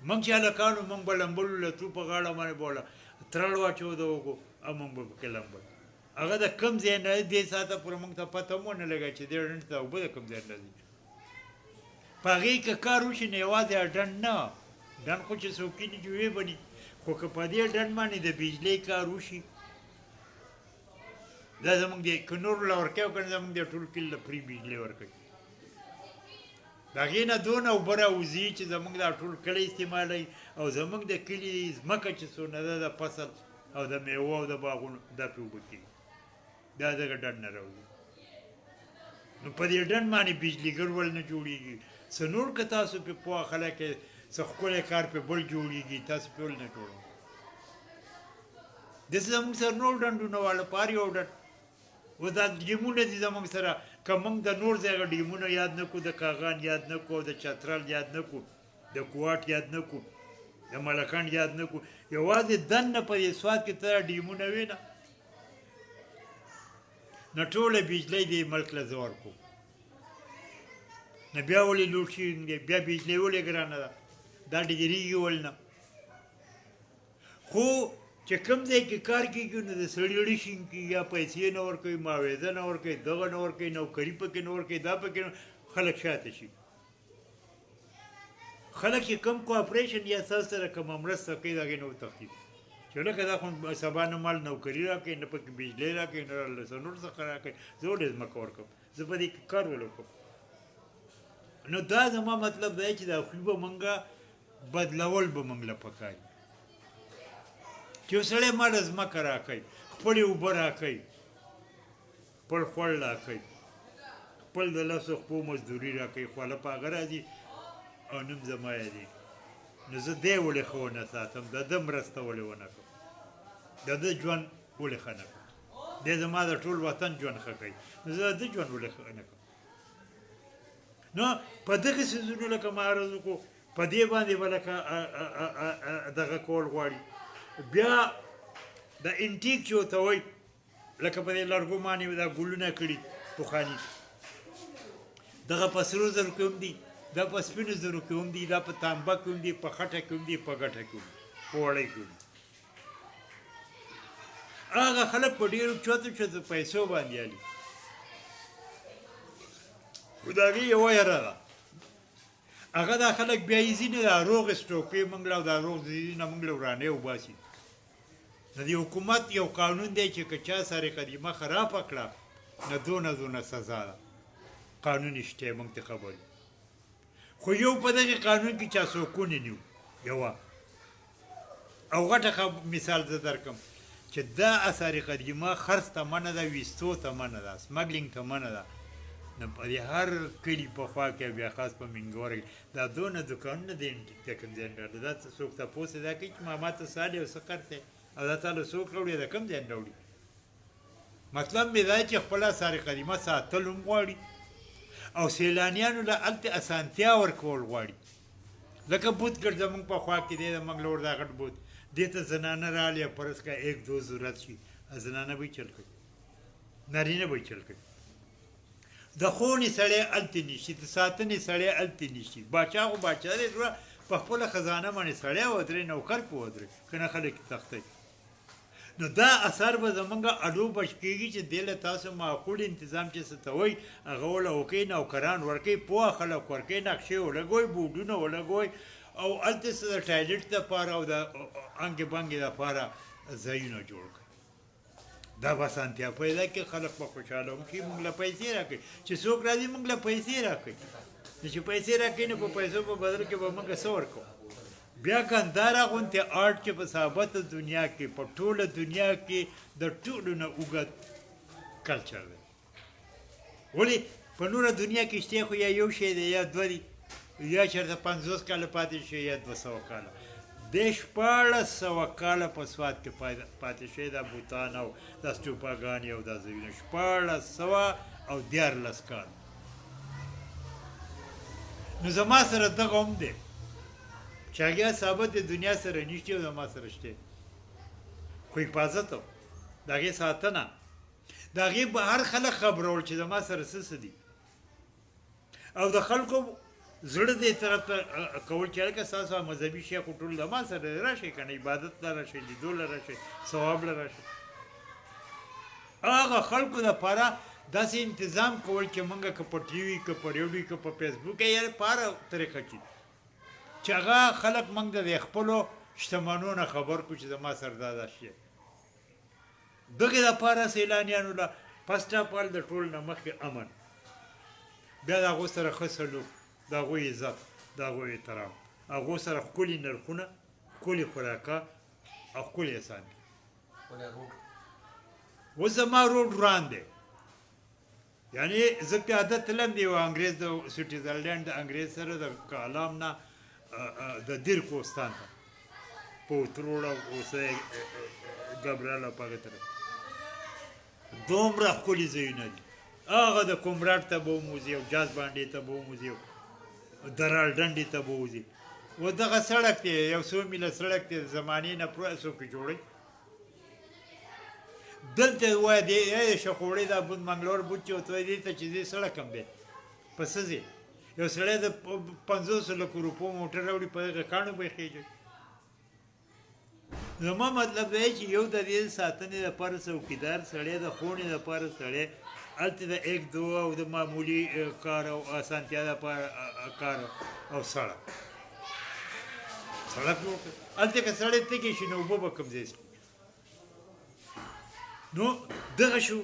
موږ چې هلکانو موږ به لمبلو له تو په غاړه باندې به ترړ واچو د وکړو او موږ به پکې لمبل هغه د کوم ځای نه دې ساعته پورې موږ ته پته هم ونه لګه چې دې ډنډ ته اوبه د کوم ځای نه ځي په هغې که کار وشي نو یوازې ډنډ نه ډنډ خو چې څوکۍ جوړې بني خو که په دې ډنډ باندې د بجلۍ کار وشي دا زموږ د که نور له ورکوي او که نه زموږ د ټول کلي له فري بجلۍ ورکوي د هغې نه دونه اوبه راوځي چې زموږ دا ټول کلی استعمالوي او زموږ د کلي ځمکه چې څونه ده د فصل او د میوو او د باغونو دا پرې اوبه کېږي دا دغه ډنډ نه راوځي نو په دې ډنډ باندې بجلیګر ول نه جوړېږي څه نور که تاسو پرې پوه خلک یې څه ښکلی کار پرې بل جوړېږي تاسو پرې ول نه جوړوئ داسې زموږ سره نور ډنډونه واله په هر یو ډنډ اوس دا ډیمونه دي زموږ سره که موږ د نور ځای هغه ډیمونه یاد نه کړو د کاغان یاد نه کړو د چترال یاد نه کړو د کوواټ یاد نه کړو د ملکنډ یاد نه کړو یوازې دننه په دې سواد کې ته ډیمونه وې نه نو ټوله بجلۍ دې ملک له زه ورکړو نو بیا ولې لوډ شیډینګ دی بیا بجلۍ ولې ګرانه ده دا ډېرېږي ول نه خو چې کوم ځای کې کار کېږي نو د سړي اړي شین کېږي یا پیسې نه ورکوي معاوضه نه ورکوي دغه نه ورکوي نوکري پکې نه ورکوي دا پکې نه خلک شاته شي خلک چې کوم کوآپریشن یا ستاسو سره کومه مرسته کوي د هغې نه وتښتي چې لکه دا خو سبا نه مال نوکري راکوي نه پکې بجلۍ راکوي نه له نور څخه راکوي زه ولې ځمکه ورکوم زه په دې کې کار ولکړم نو دا زما مطلب دی چې دا خوی به مونږه بدلول به مونږ له پکار چې یو سړی ماله ځمکه راکوي خپلې اوبه راکوي خپل خوړ راکوي خپل د لسو خپو مزدوري راکوي خواله په هغه راځي او نوم زما یادېږي نو زه دی ولې ښه ونه ساتم د ده مرسته ولې ونه کړم د ده ژوند ولې ښه نه کړم دی زما د ټول وطن ژوند ښه کوي نو زه د ده ژوند ولې ښه نه کړم نو په دغه څیزونو لکه ما عرض وکړو په دې باندې به لکه دغه کول غواړي بیا د انټیک چې ورته وایي لکه په دې لرګو باندې دا ګلونه کړي پخواني دغه په سرو زرو کې هم دي دا په سپینو زرو کې هم دي دا په تانبه کې هم دي په خټه کې هم دي په ګټه کې هم دي په وړۍ کې هم دي هغه خلک په ډېرو چوتو چوتو پیسو باندې الي خو د هغې یوه یره ده هغه دا خلک بیا یې ځینې دا روغې سټوپې موږ له دا روغ ځینې موږ له ورانې وباسي د دې حکومت یو قانون دی چې که چا سارې قدیمه خرابه کړه نو دونه سزا ده قانون شته موږ ته خبر خو یو په دغې قانون کې چا څوک ونیو یوه او غټه مثال زه درکړم چې دا اثار قدیمه خرڅ ته منع ده ویستو ته منع ده سمګلینګ ته منع ده نو په دې هر کلي په خوا کې بیا خاص په منګوره کې دا دونه دوکانونه دي د کوم ځای نه راځي دا څوک تپوس دا کوي چې ماما ته سالي او څه خرڅې او دا تا له څوک راوړي د کوم ځای نه راوړي مطلب مې دا چې خپل اثار قدیمه ساتل هم غواړي او سیلانیانو له هلته اسانتیا ورکول غواړي لکه بودګر زموږ په خوا کې دی زموږ له ور دا غټ بود دې ته زنانه راغلې فرض کا ایک دو ضرورت شي زنانه به یې چل کوي نارینه به یې چل کوي د خونې سړی هلته نشي د ساتنې سړی هلته نشي باچا خو باچا دی په خپله خزانه باندې سړی ودرې نوکر په ودرې که نه خلک یې تښتوي نو دا اثر به زمونږ اډو بچ کېږي چې دې له تاسو معقول انتظام چې څه ته وایي هغه وله وکوي نوکران ورکوي پوه خلک ورکوي نقشې ولګوئ بوډونه ولګوئ او هلته څه د ټایلټ دپاره او د انګې بنګې دپاره ځایونه جوړ کړئ دا به اسانتیا پیدا کړي خلک به خوشحاله وکړي موږ له پیسې راکړي چې څوک راځي موږ له پیسې راکړي نو چې پیسې راکړي نو په پیسو په بدل کې به موږ څه ورکوو بیا کنداره غوندې آرټ چې په ثابته دنیا کې په ټوله دنیا کې د ټولو نه اوږد کلچر دی ولې په نوره دنیا کې شته خو یا یو شی دی یا دوه دي یا چېرته 50 کاله پاتې شي یا 200 کاله د 1400 کاله په سواد کې پاتې شي دا بوتان او دا سټوپاګانې او دا ځایونه 1400 او 14 کاله نو زما سره دغه هم دی چې هغه ثابت د دنیا سره نشته او زما سره شته خو حفاظت د هغې ساتنه د هغې به هر خلک خبرول چې زما سره څه دي او د خلکو زړه دې طرف ته کول چې هلکه ستاسو مذهبي شیخ ټول د ما سره راشئ که نه عبادت له راشئ لیدو له راشئ ثواب له راشئ هغه خلکو دپاره داسې انتظام کول چې موږ که په ټي وي که په ریډیو که په فیسبوک یا په هره طریقه چې هغه خلک موږ د خپلو شتمنو نه خبر کړو چې زما سره دا شی دغې دپاره سیلانیانو له فسټ اف آل د ټول نه مخکې امن بیا د هغو سره ښه سلوک د هغوی عزت د هغوی احترام هغو سره ښکلي نرخونه ښکلي خوراکه او ښکلي احسان اوس زما روډ وران دی یعنی زه پیاده تلم دی یو انګریز د سویټزرلینډ د انګریز سره د کالام نه د دیر کوستان ته په اتروړه اوسه ګبرل او په هغې طرف دومره ښکلي ځایونه دي هغه د کومراټ ته به وموځي او جاز بانډې ته به وموځي درال ډنډې ته به وځي و دغه سړک دی یو څو میله سړک دی د زمانې نه پوره څوک جوړوي دلته وایه د شخوړې دا بود منګلور بود چې ورته وایي دې ته چې دې سړک هم دی په څه ځې یو سړی د 500 لکو روپو موټر راوړي په هغه کاڼو به یې خېږي زما مطلب دی چې یو د دې ساتنې لپاره څوکیدار سړی د ښوونې لپاره سړی هلته د 1 2 او د معمولي کار او اسانتیا لپاره کار او سړک جوړ کړه هلته که سړی تږی شي نو اوبه به کوم ځای نو دغه شو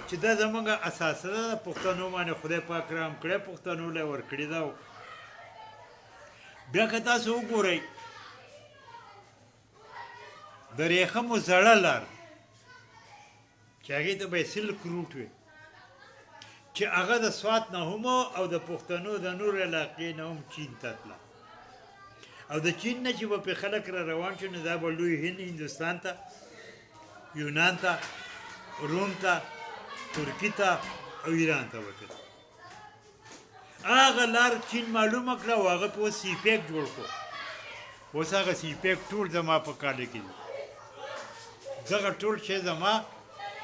چې دا زموږ اساسه ده د پښتنو باندې خدای پاک رحم کړی پښتنو له ورکړې ده بیا که تاسو وګورئ د ریخمو زړه لار چې هغې ته به یې سلک روټ وي چې هغه د سوات نه هم او د پښتنو د نور علاقې نه هم چین ته تله او د چین نه چې به پرې خلک را روان شو نو دا به لوی هند هندوستان ته یونان ته روم ته ترکي ته او ایران ته وکړه هغه لار چین معلومه کړه او هغه په اوس سی پیک جوړ کړو اوس هغه سی پیک ټول زما په کاله کې دي دغه ټول شی زما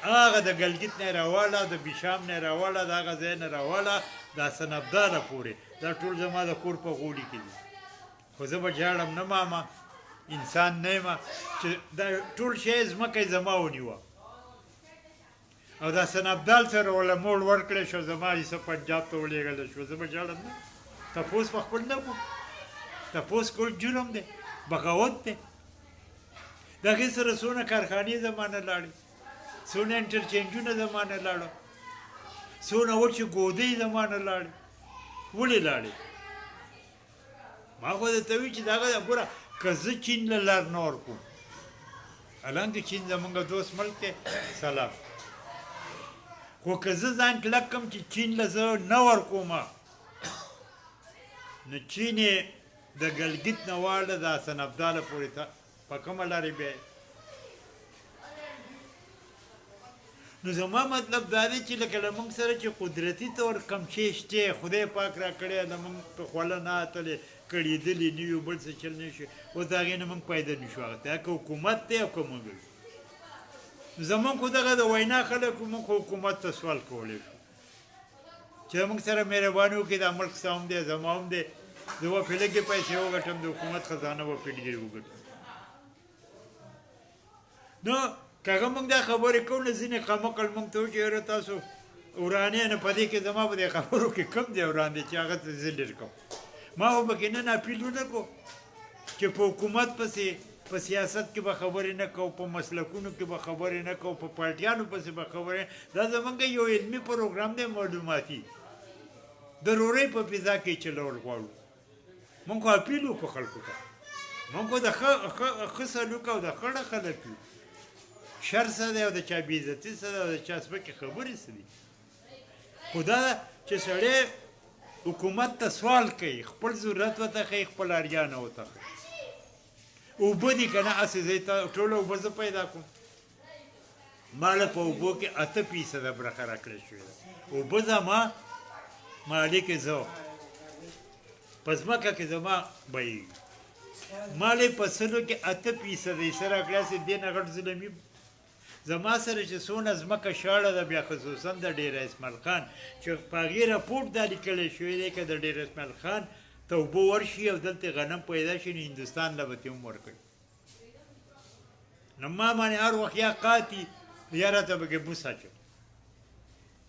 هغه د ګلګت نه راواله د بیشام نه راواله د هغه ځای نه راواله دا سنبداره پورې دا ټول زما د کور په غوړي کې دي خو زه به جاړم نه ماما انسان نه یم چې دا ټول شی ځمکه یې زما ونیوه او دا سنبدال سره وله موړ ورکړی شو زما حصه پنجاب ته ولېږلی شو زه به جاړم نه تپوس په خپل نه کوم تپوس کول جرم دی بغاوت دی د هغې سره څونه کارخانې زمانه لاړې څونه انټرچینجونه زمانه لاړه څونه وچې ګودۍ زمانه لاړې ولې لاړې ما خو درته وي چې دغه ګوره که زه چین له لار نه ورکوم حالانکه چین زمونږ دوست ملک دی سلام خو که زه ځان کلک کړم چې چین له زه نه ورکوم نو چین یې د ګلګت نه واړه د حسنابداله پورې په کومه لارې بیا نو زما مطلب دا دی چې لکه له موږ سره چې قدرتي طور کم شی شته خدای پاک را کړی د موږ په خوله نه اتلې کړېدلې نه یو بل څه چل نه شي اوس د هغې نه موږ پیدا نه شو اختی که حکومت دی او که موږ یو زمونږ خو دغه د وینا خلک موږ خو حکومت ته سوال کولی شو چې موږ سره مهرباني وکړي دا ملک ستا هم دی زما هم دی زه به پرې لږې پیسې وګټم د حکومت خزانه به پرې ډېرې وګټم نو که هغه موږ دا خبرې کوو نو ځینې قمقل موږ ته وایي چې یاره تاسو ورانې نه په دې کې زما په دې خبرو کې کم دی وران دی چې هغه ته زه لرې کوم ما خو پکې نن اپیل ونه کړو چې په حکومت پسې په سیاست کې به خبرې نه کوو په مسلکونو کې به خبرې نه کوو په پارټیانو پسې به خبرې دا زموږ یو علمي پروګرام دی معلوماتي ضروري په فضا کې چلول غواړو موږ خو اپیل وکړو خلکو ته موږ خو د ښه سلوک او د خړه خلک یو شر څه دی او د چا بېعزتي څه ده او د چا سپکې خبرې څه دي خو دا چې سړی حکومت ته سوال کوي خپل ضرورت ورته ښیي خپل اړیا نه ورته ښیي اوبه دي که نه هسې زه ته ټوله اوبه زه پیدا کوم ما له په اوبو کې 8% برخه راکړې شوې ده اوبه زما مالک زه په ځمکه کې زما بهیږي ما له په سلو کې 8% حصه راکړی هسې دې نه غټ ظلمي زما سره چې څونه ځمکه شاړه ده بیا خصوصا د ډیر اسماعیل خان چې په هغې راپورټ دا لیکلی شوی دی که د ډیر اسماعیل خان ته اوبه ورشي او دلته غنم پیدا شي نو هندوستان له به ترې هم ورکوي نو ما باندې هر وخت یا قاتي یا راته پکې بوس اچو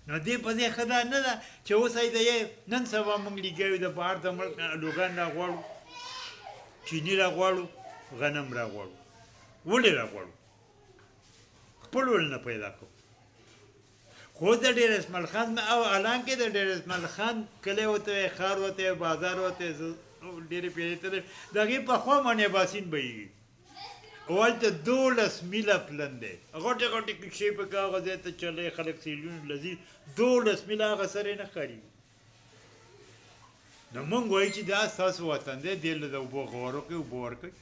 نو دې په دې ښه دا نه ده چې اوس یې نن سبا موږ لګیا د بهر د ملک نه الوګان راغواړو چیني راغواړو غنم راغواړو ولې راغواړو خپل ول نه پیدا کوو خو د ډیر اسماعیل خان او حالانکې د ډیر اسماعیل خان کلی ورته وی ښار ورته وی بازار ورته ډېرې پیرې ته د هغې پخوا باندې اباسین بهیږي او هلته 12 میله پلن دی غټې غټې کښې پکې هغه ځای ته چلی خلک سیلونو له ځي 12 میله هغه سره نه ښکارېږي نو موږ وایو چې دا ستاسو وطن دی دې له د اوبو غور وکړئ اوبه ورکړئ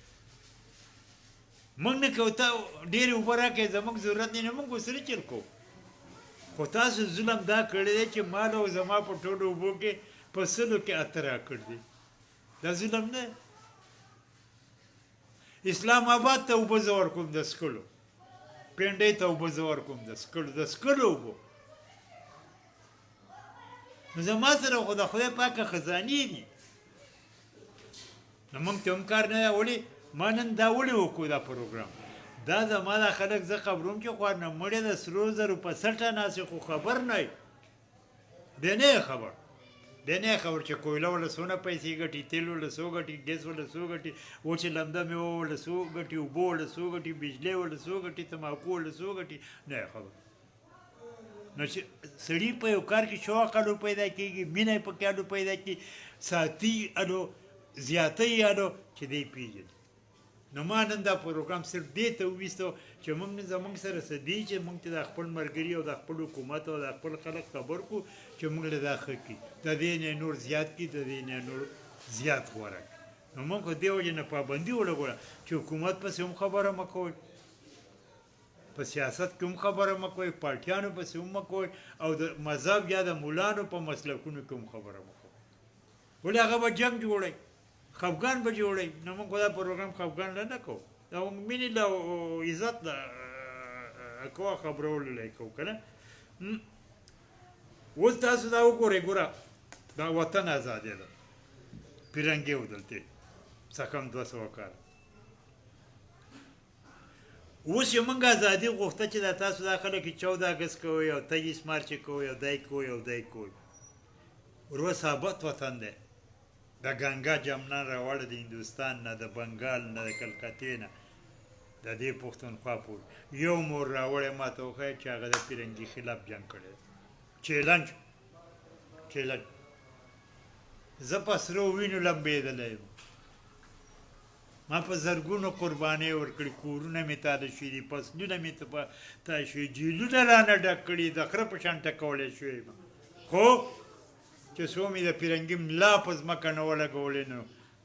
موږ نه کوو ته ډېرې اوبه راکړئ زموږ ضرورت نه موږ ورسره چل کوو خو تاسو ظلم دا کړی دی چې ما او زما په ټولو اوبو کې په سلو کې 8 راکړ دي دا ظلم نه اسلام آباد ته اوبه زه ورکوم د څښلو پینډۍ ته اوبه زه ورکوم د څښلو اوبو نو زما سره خو د خدای پاکه خزانې دي نو موږ ته هم کار نه دی ولې ما نن دا ولې وکړو دا پروګرام دا زما دا خلک زه خبروم چې خوا نه مړې د سرو زرو په سټه ناسې خو خبر نه وي دی نه یې خبر دی نه یې خبر چې کویله وله څونه پیسې ګټي تیل وله څو ګټي ګیس وله څو ګټي وچې لمده میوه وله څو ګټي اوبه وله څو ګټي بجلۍ وله څو ګټي تماکو وله څو ګټي نه یې خبر نو چې سړي په یو کار کې شوق الو پیدا کېږي مینه یې پکې الو پیدا کېږي ساتي الو زیاتی الو چې دی پېژني نو ما نن دا پروګرام صرف دې ته وویستو چې موږ زموږ سره څه دي چې موږ ته د خپل ملګري او د خپل حکومت او د خپل خلک خبر کړو چې موږ له دا ښه کړي د دې نه نور زیات کړي د دې نه نور زیات غوره کړي نو موږ خو دې وجې نه پابندي ولګوله چې حکومت پسې هم خبره مه کوئ په سیاست کې هم خبره مه کوئ پارټیانو پسې هم مه کوئ او د مذهب یا د مولانو په مسلکونو کې هم خبره مه کوئ ولې هغه به جنګ جوړوي خفګان به جوړوي نو موږ خو دا پروګرام خفګان نه کوو دا موږ مینې له عزت له کوه خبرولو له کوو که نه اوس تاسو دا وګورئ ګوره دا وطن ازادي ده پیرنګې و دلته څه کم 200 کاله اوس یې موږ ازادي غوښته چې دا تاسو دا خلک 14 اګست کوئ او 23 مارچ کوئ او دای کوئ او دای کوئ ورو ثابت وطن دی د ګنګا جمنا راوړه د هندوستان نه د بنګال نه د کلکتې نه د دې پښتونخوا پورې یو مور راوړی ما ته وښیه چې هغه د پیرنګي خلاف جنګ کړی چیلنج زه په سرو وینو لمبېدلی یم ما په زرګونو قربانۍ ورکړي کورونه مې تاده شوي دي فصلونه مې تاده شوي جیلونه رانه ډک کړي د خره په شان ټکولی شوی یم خو چې څو مې د پیرنګي ملا په ځمکه نه ولګولې نو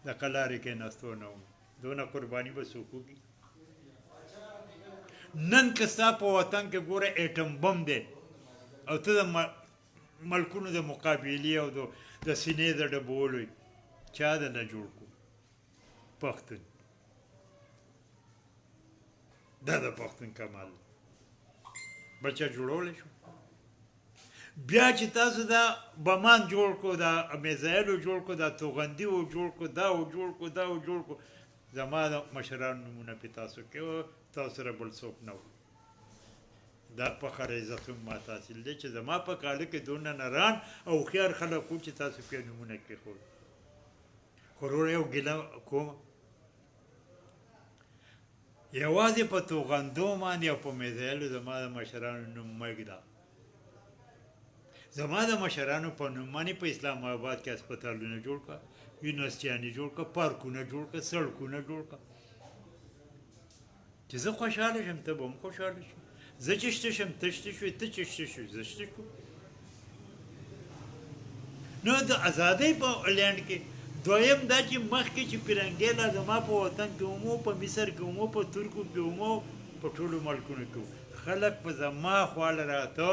د قلارې کېناستو نه وم دونه قرباني به څوک وکړي نن که ستا په وطن کې ګوره ایټم بم دی او ته د ملکونو د مقابلې او د سینې د ډبولو چا د نه جوړ کړو پښتون دا د پښتون کمال بل چا جوړولی شو بیا چې تاسو دا بمان جوړ کړو دا میزایلو جوړ کړو دا توغندي و جوړ کړو دا و جوړ کړو دا و جوړ کړو زما د مشرانو نومونه پې تاسو کې و تاسو سره بل څوک نه و دا فخر عزت هم ما حاصل دی چې زما په کاله کې دونه نران او هوښیار خلک وو چې تاسو پې نومونه کېښود خو ورور یو ګیله کوم یوازې په توغندو باندې او په میزایلو زما د مشرانو نوم مه ږده زما د مشرانو په نوم باندې په اسلام آباد کې هسپتالونه جوړ کړه یونیورسټیانې جوړ کړه پارکونه جوړ کړه سړکونه جوړ کړه چې زه خوشحاله شم ته به هم خوشحاله شي زه چې شته شم ته شته شوې ته چې شته شوې زه شته شو نو د ازادۍ په لینډ کې دویم دا چې مخکې چې پیرنګیلا زما په وطن کې ومو په مصر کې ومو په ترکو کې ومو په ټولو ملکونو کې خلک په زما خواله راته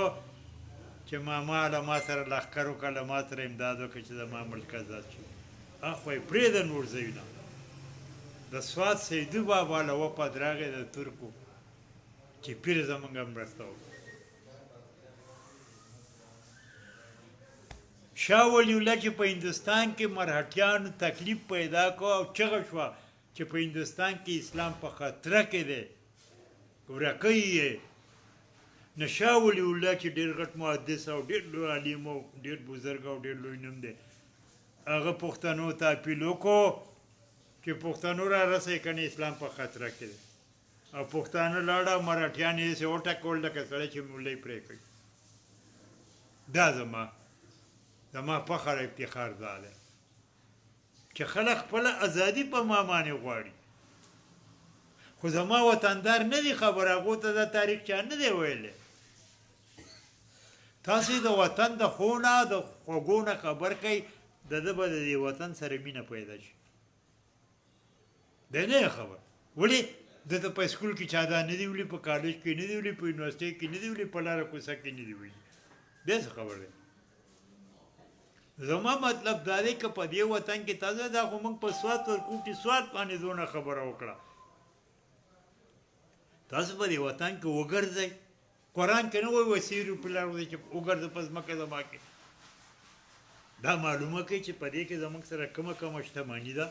چې ماما له ما سره لښکر وکړه له ما سره امداد وکړه چې زما ملک ازاد شي اخو یې پرېږده نور ځایونه د سوات سیدو بابا له وپد راغی د ترکو چې پیر زمونږ مرسته وکړه شاه ولی الله چې په هندوستان کې مرهټیانو تکلیف پیدا کو او چغه شوه چې په هندوستان کې اسلام په خطره کې دی ورکوي یې نو شاه ولی الله چې ډېر غټ محدث او ډېر لوی عالم او ډېر بزرګ او ډېر لوی نوم دی هغه پښتنو ته اپیل وکړو چې پښتنو را رسئ کنه اسلام په خطره کې دی او پښتانه لاړه مرهټیان یې داسې وټکول لکه سړی چې مولۍ پرې کوي دا زما فخر افتخار دا دی چې خلک خپله ازادي په ما باندې غواړي خو زما وطندار نه دي خبر هغو ته دا تاریخ چا نه دی ویلی تاسې د وطن د ښو نه د خوږو نه خبر کوئ د ده به د دې وطن سره مینه پیدا شي دی نه خبر ولې د ته په سکول کې چا دا نه دي ویلي په کالج کې نه دي ویلي په یونیورسټۍ کې نه دي ویلي په لاره کوڅه کې نه دي ویلي بیا څه خبر دی زما مطلب دا دی که په دې وطن کې تازه دا خو موږ په سوات ورکوټي سوات باندې دونه خبره وکړه تاسو په دې وطن کې وګرځئ قرآن کې نه وایي وسیرو په لار چې وګرځه په ځمکه زما کې دا معلومه کوي چې په دې کې زموږ سره کومه شتمني ده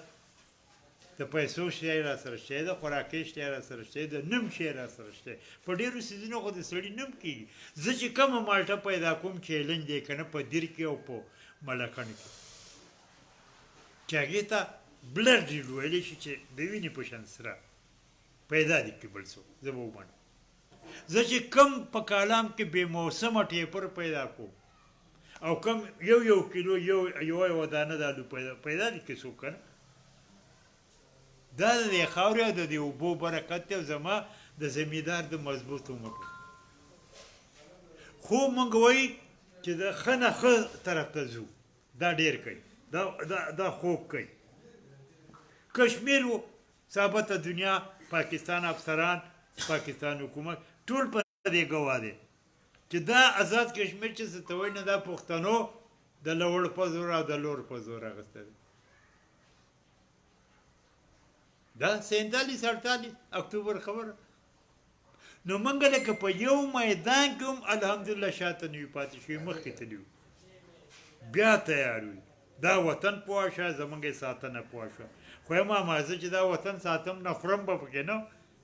د پیسو شی را سره شته د خوراکي شی را سره شته د نوم شی را سره شته په ډېرو څیزونو خو د سړي نوم کېږي زه چې کومه مالټه پیدا کوم چیلنج دی که نه په دیر کې او په ملکن کې چې هغې ته بلډ ډیډ ویلی شي چې د وینې په شان سره پیدا دي کې بل څوک زه به ومنم زه چې کم په کالام کې بې موسمه ټیپر پیدا کوم او کم یو کیلو یوه دانه د الو پیدا دي کې څوک که نه دا د دې خاورې او د دې اوبو برکت دی او زما د زمیندار د مضبوطو مټو خو موږ وایي چې د ښه نه ښه طرف ته ځو دا ډېر کوي دا خوب کوي کشمیر و ثابته دنیا پاکستان افسران پاکستان حکومت ټول په دې ګواه دی چې دا آزاد کشمیر چې څه ته وایي نه دا پښتنو د لوړ په زور او د لور په زور اخیستی دی دا 47 اکتوبر خبره نو موږ لکه په یو میدان کې هم الحمدلله شاته نه یو پاتې شوي مخکې تللي یو بیا تیار وي دا وطن پوه شه زموږ یې ساتنه پوه شه خو ماما زه چې دا وطن ساتم نه خورم به پکې نه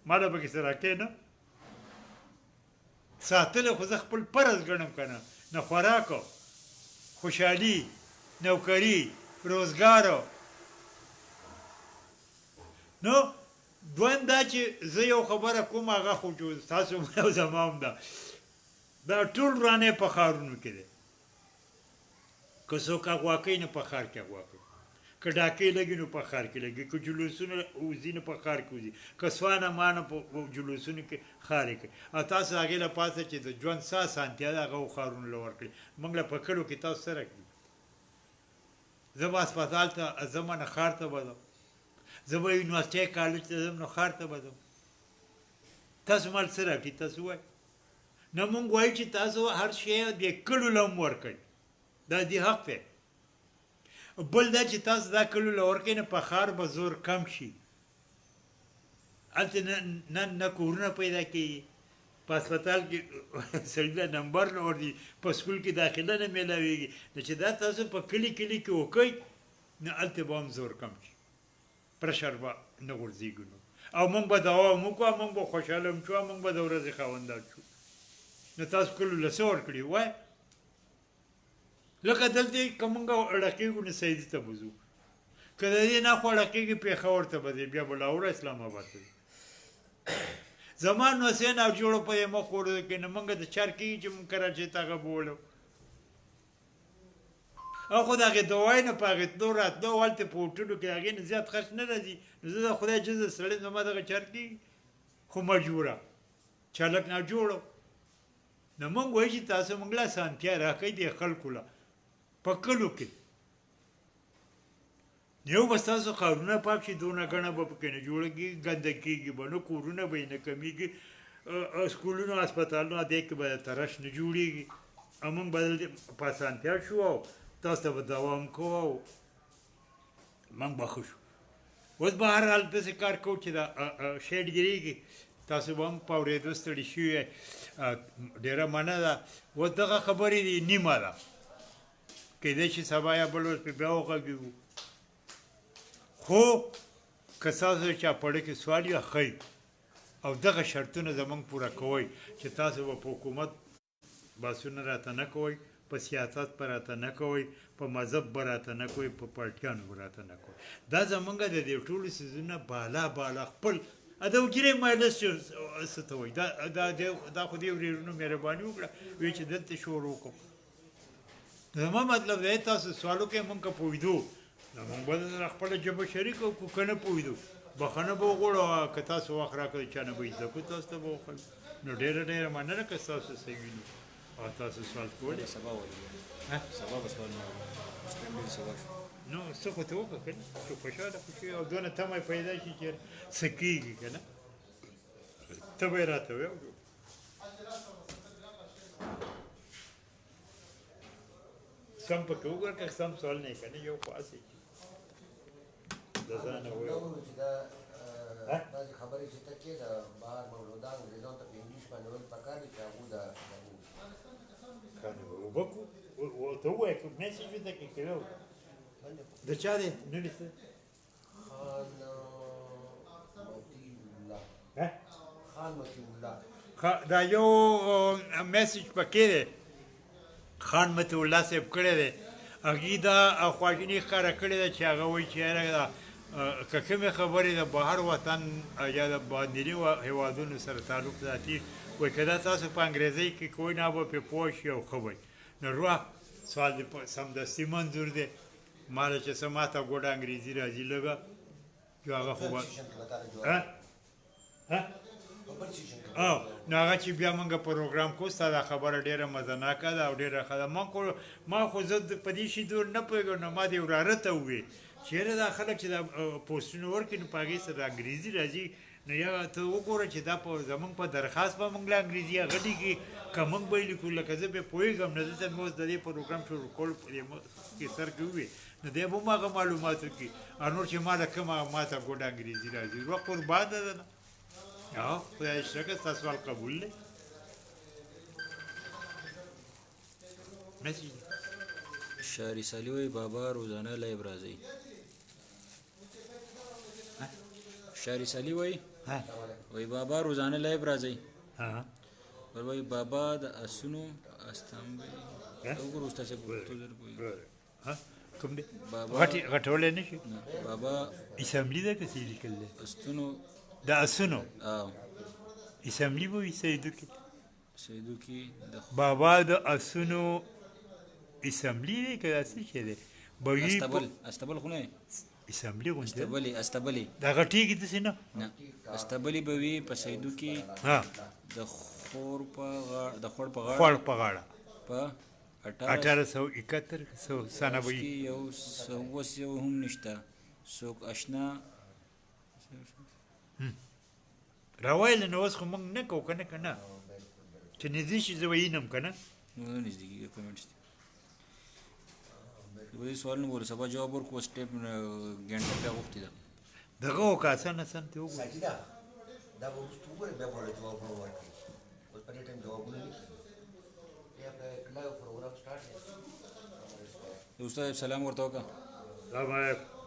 ما له پکې څه راکې نه ساتل خو زه خپل فرض ګڼم که نه نه خوراک خوشحالي نوکري روزګار نو دویم دا چې زه یو خبره کوم هغه خو تاسو او زما هم ده دا ټول ورانې په ښارونو کې دی که څوک اغوا کوي نو په ښار کې اغوا کوي که ډاکې لګي نو په ښار کې لګي که جلوسونه وځي نو په ښار کې وځي که سوانه مانه په جلوسونو کې ښار یې کوي او تاسو هغې له پاسه چې د ژوند څه اسانتیا ده هغه ښارونو له ورکړي موږ له په کلو کې تاسو سره کړي زه به هسپتال ته ځم نه ښار ته به ځم زه به یونیورسټۍ کالج ته ځم نو ښار ته به ځم تاسو مال څه راکړي تاسو وایي نه مونږ وایو چې تاسو هر شی د کلو له هم ورکوئ دا دې حق دی بل دا چې تاسو دا کلو له ورکوئ نه په ښار به زور کم شي هلته نه کورونه پیدا کېږي په هسپتال کې سړي له نمبر نه ورځي په سکول کې داخله نه میلاویږي نو چې دا تاسو په کلي کې وکئ نو هلته به هم زور کم شي پرشر به نه غورځېږو نو او موږ به دوام وکړو موږ به خوشحاله هم شو موږ به د ورځې خاوندان شو نو تاسو کلو له څه ورکړي وایه لکه دلته که موږ اړه کېږو نو سعیدي ته به ځو که د دې نه خو اړه کېږي پېښور ته به ځې بیا به لاهور اسلام آباد ته ځي زمان حسین او جوړو په یې مخ وړو کې نه موږ د چار کېږي چې موږ کراچۍ ته هغه بولو او خو د هغې دوای نه په هغې تلو راتلو هلته په هوټلو کې هغې نه زیات خرچ نه راځي نو زه د خدای جزه سړی زما دغه چار کېږي خو مجبوره چالک ناجوړو نو موږ وایو چې تاسو موږ له اسانتیا راکئ دې خلکو له په کلو کې یو به ستاسو ښارونه پاک شي دونه ګڼه به پکې نه جوړه کېږي ګنده کېږي به نه کورونه به یې نه کمیږي سکولونو هسپتالونو دې کې به ترش نه جوړېږي موږ به په اسانتیا شو او تاسو ته به دوام کوو او موږ به ښه شو اوس به هر حال داسې کار کوو چې دا شی ډېرېږي تاسو به هم په اورېدو ستړي شوي ډېره مننه ده اوس دغه خبرې دي نیمه ده کیدای شي سبا یا بل ورځ پې بیا وغږېږو خو که ستاسو چا پړه کې سوال یا ښی او دغه شرطونه زموږ پوره کوئ چې تاسو به په حکومت بحثونه راته نه کوئ په سیاست به راته نه کوئ په مذهب به راته نه کوئ په پارټیانو به راته نه کوئ دا زموږ د دې ټولو څیزونه بالا بالا خپل د وګړي مجلس څه ته وایي دا خو دې ورېرونو مهرباني وکړه وایي چې دلته شور وکړو زما مطلب دی تاسو سوال وکړئ موږ که پوهېدو نو موږ به سره خپله ژبه شریکه وکړو که نه پوهېدو بخښنه به وغواړو که تاسو وخت راکړئ چا نه به زده کړو تاسو ته به وښیو نو ډېره ډېره مننه که ستاسو صحیح وي نو او تاسو سوال کولی سبا به سوال نه ډېر سبا شو نو څه خو ته وکړه که نه چې خوشحاله خو شي او دونه تمه پیدا شي چې څه کېږي که نه ته به یې راته وایې سم پکې وګوره که سم سوال نه یې که نه یو خو هسې د ځانه وایو بعضې خبرې چې ته کې د بهر مولودان انګریزانو ته په انګلیش باندې ویل پکار دي چې هغوی د اوبه کړو ورته ووایه که میسج ورته کې کړی و د چا دی نوم یې څه خان مطیع الله دا یو میسج پکې دی خان مطیع الله صاحب کړی دی هغې دا خواشیني ښکاره کړې ده چې هغه وایي چې یاره که کومې خبرې د بهر وطن یا د باندني هېوادونو سره تعلق ساتي وایي که دا تاسو په انګریزۍ کې کوئ نه به پرې پوه شي او ښه وایي نو روح سوال دې سمدستي منظور دی ماله چې څه ما ته ګوډه انګریزي راځي لږه چې هغه خو نو هغه چې بیا موږ پروګرام کوو ستا دا خبره ډېره مزهناکه ده او ډېره ښه ده ما خو زه په دې شي دور نه پوهېږم نو ما دې وراره ته وویل چېرې دا خلک چې دا پوسټونه ورکړي نو په هغې سره انګریزي راځي نو یا ته وګوره چې دا زموږ په درخواست به موږ له انګریزي هغه لیکي که موږ به یې لیکو لکه زه بیا پوهېږم نه دلته مې اوس د دې پروګرام شروع کولو په دې کې سر کې وویل نو دی به هم هغه معلومات وکړي او نور چې ما له کومه ما ته ګوډه انګریزي راځي روح قربان ده نه خدای شکر ستا سوال قبول دی مسیح شاری سالی وی بابا روزانه لایب راځي شاری سالی وی بابا روزانه لایب راځي وی بابا د اسونو استانبول وګورو تاسو پورتو در کوی کوم دی غټولې نشي بابا اسمبلی ده که څه لیکل دی استونو د اسونو اسمبلی به وي سیدو کې بابا د اسونو اسمبلی دی که دا څه شی دی به وي استبل خو نه اسمبلی غونډه استبلی دا غټېږي داسې نه استبلی به وي په سیدو کې د خور په غاړه په 1871 سنه به وي یو هم نشته څوک اشنا راوایله نو اوس خو موږ نه کوو که نه که نه چې نږدې شي زه وینم که نه نږدې کېږي پیمنټس دي په دې سوال نه بولو سبا جواب ورکړو سټیپ ګنټه بیا غوښتې ده دغه وکړه اسانه ته وګورو ساجده دا به وروسته وګورې بیا به جوابونه ورکړي اوس په دې ټایم جوابونه لیکي بیا په کله پروګرام سټارټ دی استاد سلام ورته وکړه سلام علیکم